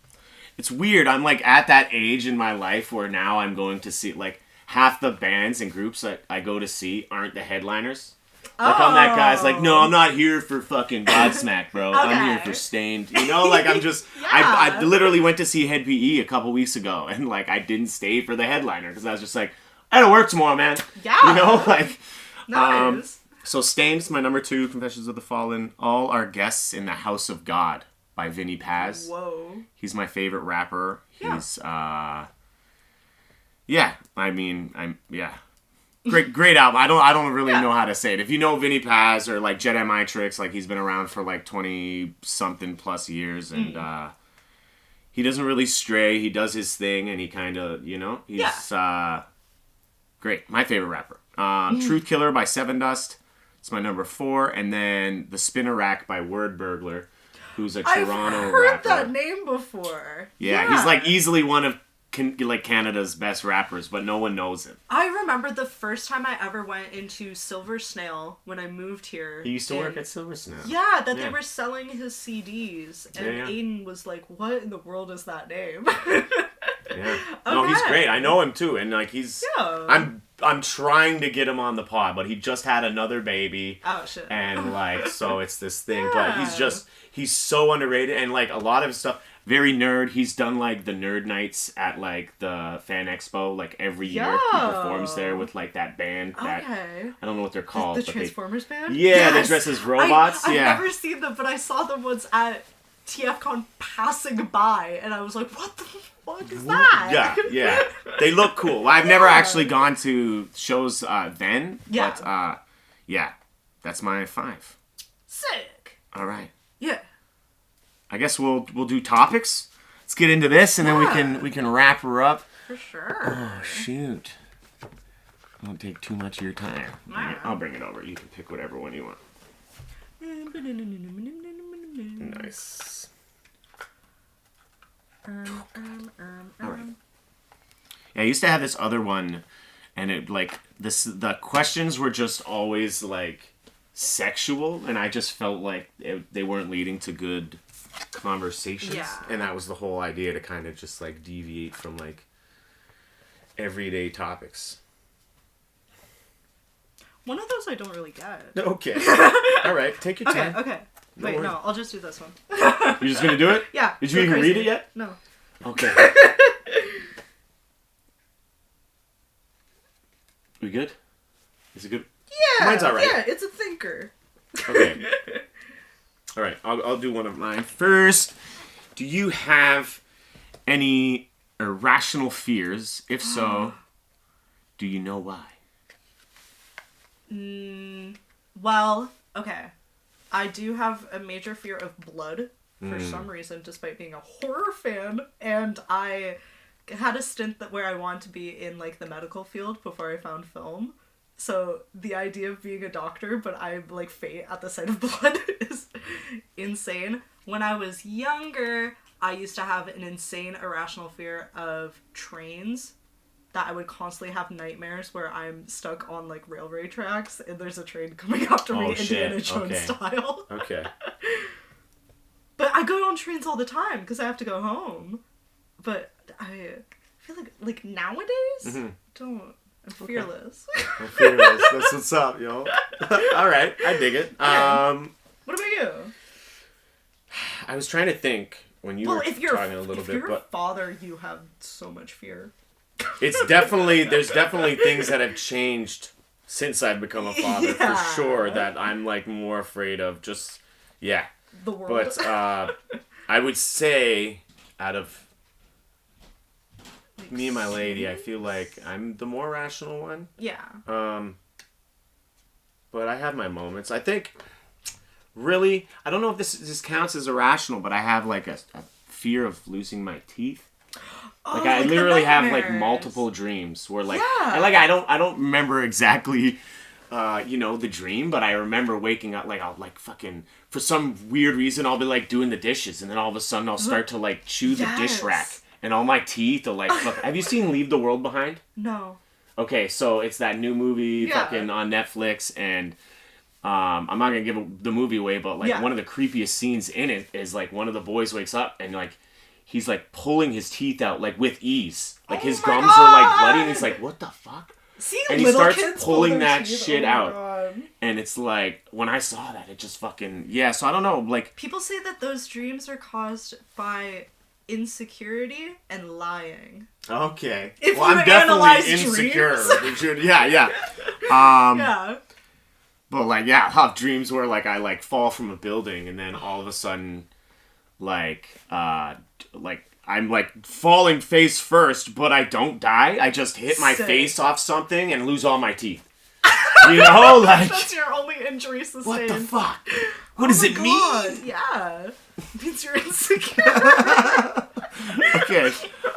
It's weird. I'm like at that age in my life where now I'm going to see like half the bands and groups that I go to see aren't the headliners. Like I'm that guy's like, no, I'm not here for fucking Godsmack, bro. Okay. I'm here for Stained. You know, like I'm just, I literally went to see Head PE a couple weeks ago, and like I didn't stay for the headliner because I was just like, I gotta work tomorrow, man. Yeah. You know, like. Nice. So Stained's my number 2, Confessions of the Fallen. All Our Guests in the House of God by Vinny Paz. Whoa. He's my favorite rapper. He's Great album. I don't really know how to say it. If you know Vinny Paz or like Jedi Matrix, like he's been around for like 20 something plus years, and he doesn't really stray. He does his thing, and he kind of, you know, he's great. My favorite rapper. Truth Killer by Seven Dust. It's my number 4, and then The Spinner Rack by Word Burglar, who's a Toronto I've heard rapper. that name before. Yeah, he's like easily one of like Canada's best rappers, but no one knows him. I remember the first time I ever went into Silver Snail when I moved here. He used to work at Silver Snail. Yeah, they were selling his CDs, and Aiden was like, "What in the world is that name?" Yeah. No, he's great. I know him too, and like he's. Yeah. I'm trying to get him on the pod, but he just had another baby. Oh shit. And like, so it's this thing, but he's so underrated, and like a lot of his stuff. Very nerd. He's done like the nerd nights at like the Fan Expo like every year. He performs there with like that band. That, I don't know what they're called. The Transformers band? Yeah, they dress as robots. I've never seen them, but I saw them once at TFCon passing by, and I was like, what the fuck is that? Yeah. They look cool. I've never actually gone to shows then. Yeah. But yeah, that's my 5. Sick. All right. Yeah. I guess we'll do topics. Let's get into this, and then we can wrap her up. For sure. Oh shoot! Don't take too much of your time. I'll bring it over. You can pick whatever one you want. Nice. All right. Yeah, I used to have this other one, and it like the questions were just always like sexual, and I just felt like they weren't leading to good conversations. Yeah. And that was the whole idea, to kind of just like deviate from like everyday topics. One of those I don't really get. Okay. All right, take your time. Okay. Wait, no, I'll just do this one. You're just gonna do it? Yeah. Did you even read it yet? No. Okay. We good? Is it good? Yeah. Mine's all right. Yeah, it's a thinker. Okay. All right, I'll do one of mine first. Do you have any irrational fears? If so, do you know why? Well, okay. I do have a major fear of blood for some reason, despite being a horror fan. And I had a stint where I wanted to be in, like, the medical field before I found film. So the idea of being a doctor, but I, like, faint at the sight of blood is insane. When I was younger, I used to have an insane irrational fear of trains. That I would constantly have nightmares where I'm stuck on, like, railway tracks and there's a train coming after me, Indiana Jones style. Okay. But I go on trains all the time because I have to go home. But I feel like nowadays, I'm fearless. I'm fearless. That's what's up, yo. All right, I dig it. What about you? I was trying to think when you were talking a little bit, if you're but a father, you have so much fear. there's definitely things that have changed since I've become a father, for sure, that I'm, like, more afraid of. Just, yeah. The world. But I would say, out of me and my lady, I feel like I'm the more rational one. Yeah. But I have my moments. I think, really, I don't know if this counts as irrational, but I have, like, a fear of losing my teeth. Like, I literally have, like, multiple dreams where, like, and, like, I don't remember exactly, the dream, but I remember waking up, like, I'll, like, fucking, for some weird reason, I'll be, like, doing the dishes, and then all of a sudden I'll start to, like, chew the dish rack, and all my teeth are, like, have you seen Leave the World Behind? No. Okay, so it's that new movie fucking on Netflix, and I'm not gonna give the movie away, but, like, one of the creepiest scenes in it is, like, one of the boys wakes up, and, like, he's, like, pulling his teeth out, like, with ease. Like, his gums are, like, bloody, and he's like, what the fuck? See, and he starts pulling that teeth. shit out. And it's like, when I saw that, it just fucking, so I don't know, like... People say that those dreams are caused by insecurity and lying. Okay. If I'm definitely insecure. Yeah. But, like, I'll have dreams where, like, I, like, fall from a building, and then all of a sudden, like, I'm, like, falling face first, but I don't die. I just hit my face off something and lose all my teeth. You know, like... That's your only injury sustained. What the fuck? What does it mean? Yeah. It means you're insecure. Okay.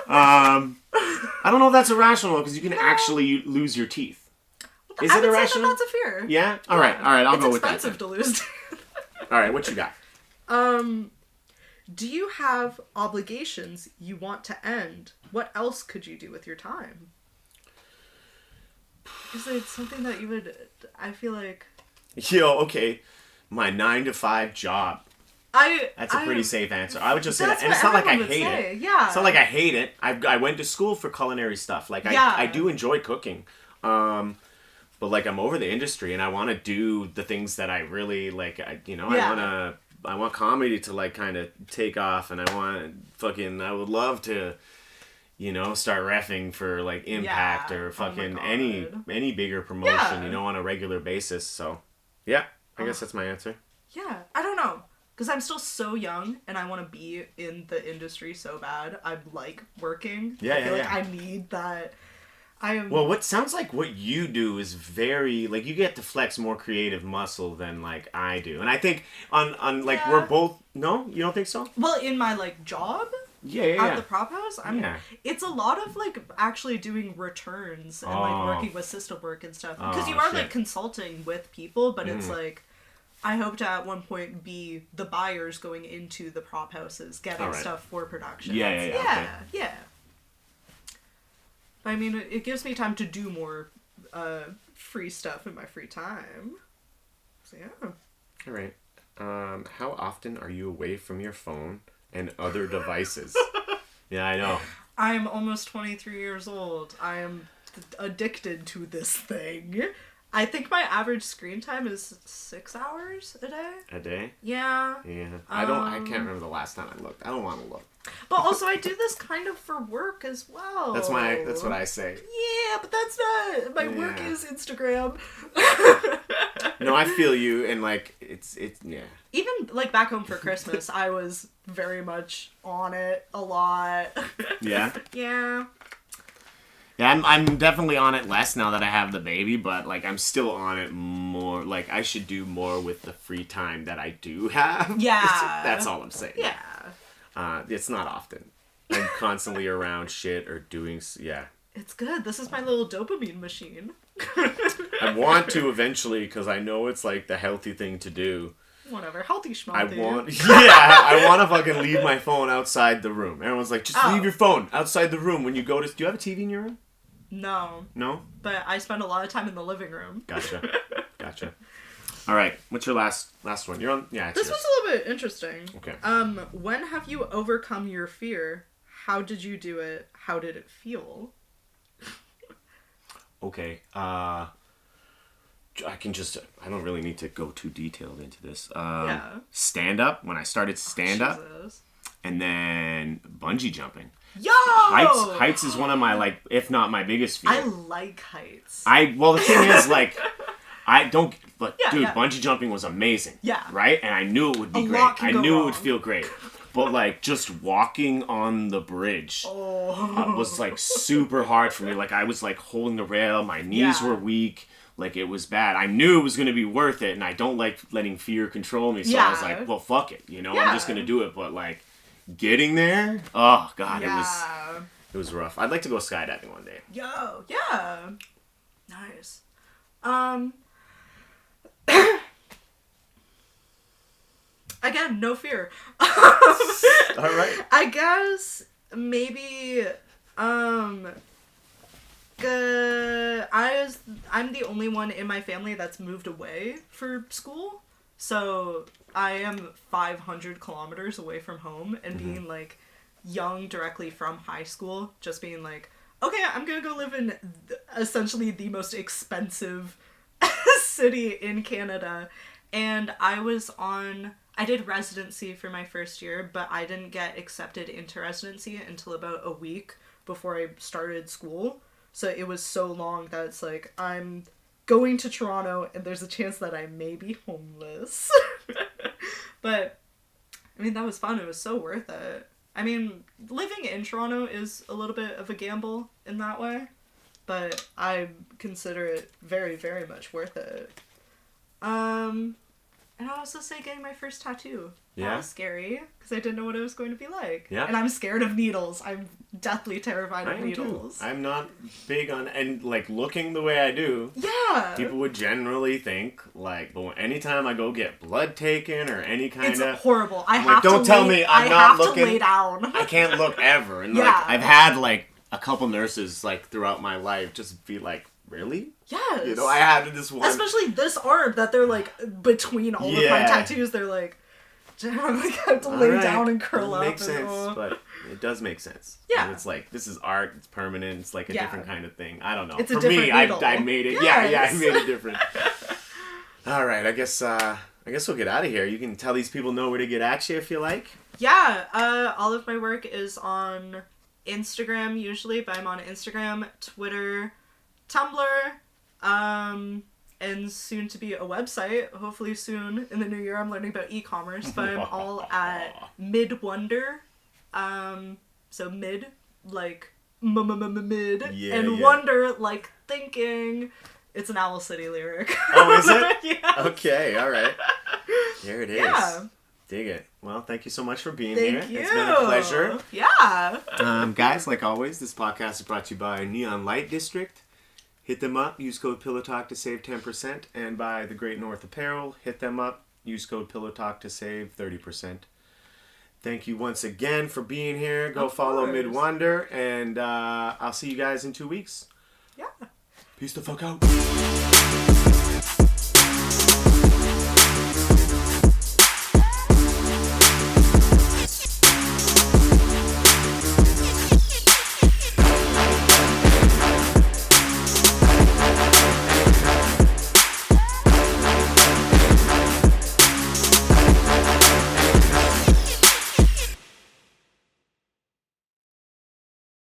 I don't know if that's irrational, because you can actually lose your teeth. Is it irrational? I would say that that's a fear. Yeah? Alright, I'll go with that. It's expensive to lose. Alright, what you got? Do you have obligations you want to end? What else could you do with your time? Is it something that you would... I feel like... Okay. My 9-to-5 job. That's a pretty safe answer. I would just say that. And it's not like I hate it. Yeah. It's not like I hate it. I went to school for culinary stuff. Like, I do enjoy cooking. But, like, I'm over the industry, and I want to do the things that I really, like, I want comedy to, like, kind of take off, and I would love to, start reffing for, like, Impact or fucking any bigger promotion, on a regular basis. So, I guess that's my answer. Yeah, I don't know. Because I'm still so young, and I want to be in the industry so bad. I like working. I feel like I need that. Well, what sounds like what you do is very, like, you get to flex more creative muscle than, like, I do. And I think on like, we're both... No? You don't think so? Well, in my, like, job... At the prop house, it's a lot of, like, actually doing returns and, like, working with system work and stuff. Because you are, like, consulting with people, but it's, like... I hope to, at one point, be the buyers going into the prop houses, getting stuff for production. Yeah. But, I mean, it gives me time to do more free stuff in my free time. So, yeah. All right. How often are you away from your phone and other devices? Yeah, I know. I'm almost 23 years old. I am addicted to this thing. I think my average screen time is 6 hours a day. A day? Yeah. Yeah. I can't remember the last time I looked. I don't want to look. But also I do this kind of for work as well. That's what I say. Yeah, but that's not, my work is Instagram. No, I feel you, and like, it's, yeah. Even, like, back home for Christmas, I was very much on it a lot. Yeah? Yeah. Yeah, I'm definitely on it less now that I have the baby, but, like, I'm still on it more. Like, I should do more with the free time that I do have. Yeah. That's all I'm saying. Yeah. It's not often. I'm constantly around shit or doing, yeah. It's good. This is my little dopamine machine. I want to eventually, because I know it's, like, the healthy thing to do. Whatever. Healthy schmalthy. I want to fucking leave my phone outside the room. Everyone's like, just leave your phone outside the room when you go to... Do you have a TV in your room? No. No? But I spend a lot of time in the living room. Gotcha. All right. What's your last one? You're on... Yeah, this one's a little bit interesting. Okay. When have you overcome your fear? How did you do it? How did it feel? Okay. I don't really need to go too detailed into this. Stand up. When I started stand up. And then bungee jumping. Yo! Heights is one of my, like, if not my biggest fear. I like heights. Well, the thing is, like, dude, yeah. bungee jumping was amazing. Yeah. Right? And I knew it would be great. I knew it would feel great. But, like, just walking on the bridge was, like, super hard for me. Like, I was, like, holding the rail. My knees were weak. Like, it was bad. I knew it was going to be worth it, and I don't like letting fear control me. So I was like, well, fuck it. You know, I'm just going to do it. But, like, getting there, oh, God, it was rough. I'd like to go skydiving one day. Yo, yeah. Nice. Again, no fear. All right. I guess maybe I'm the only one in my family that's moved away for school. So I am 500 kilometers away from home, and being like young directly from high school, just being like, okay, I'm gonna go live in essentially the most expensive city in Canada. And I did residency for my first year, but I didn't get accepted into residency until about a week before I started school. So it was so long that it's like, I'm going to Toronto and there's a chance that I may be homeless. But, I mean, that was fun. It was so worth it. I mean, living in Toronto is a little bit of a gamble in that way, but I consider it very, very much worth it. And I also say getting my first tattoo. Yeah? That was scary, because I didn't know what it was going to be like. Yeah. And I'm scared of needles. I'm deathly terrified of needles. Too. I'm not big on, and, like, looking the way I do. Yeah. People would generally think, like, but anytime I go get blood taken or any kind of... It's horrible. I have to lay down. I can't look ever. And, yeah. like, I've had, like, a couple nurses, like, throughout my life just be like, really? Yes. You know, I had this one... Especially this arm that they're, like, between all of my tattoos, they're like, I have to lay down and curl up. Makes sense, but it does make sense. Yeah. And it's like, this is art, it's permanent, it's like a different kind of thing. I don't know. It's For a different me, needle. I made it. Yes. Yeah, I made it different. All right, I guess we'll get out of here. You can tell these people know where to get at you if you like. Yeah, all of my work is on Instagram usually, but I'm on Instagram, Twitter, Tumblr, and soon to be a website. Hopefully soon in the new year. I'm learning about e-commerce, but I'm all at Midwonder. So mid, like mid, and wonder, like thinking. It's an Owl City lyric. Oh, is it? Yeah. Okay, all right. Here it is. Yeah. Dig it. Well, thank you so much for being here. Thank you. It's been a pleasure. Yeah. Guys, like always, this podcast is brought to you by Neon Light District. Hit them up. Use code PillowTalk to save 10%. And by The Great North Apparel. Hit them up. Use code PillowTalk to save 30%. Thank you once again for being here. Go follow Midwonder. And I'll see you guys in 2 weeks. Yeah. Peace the fuck out.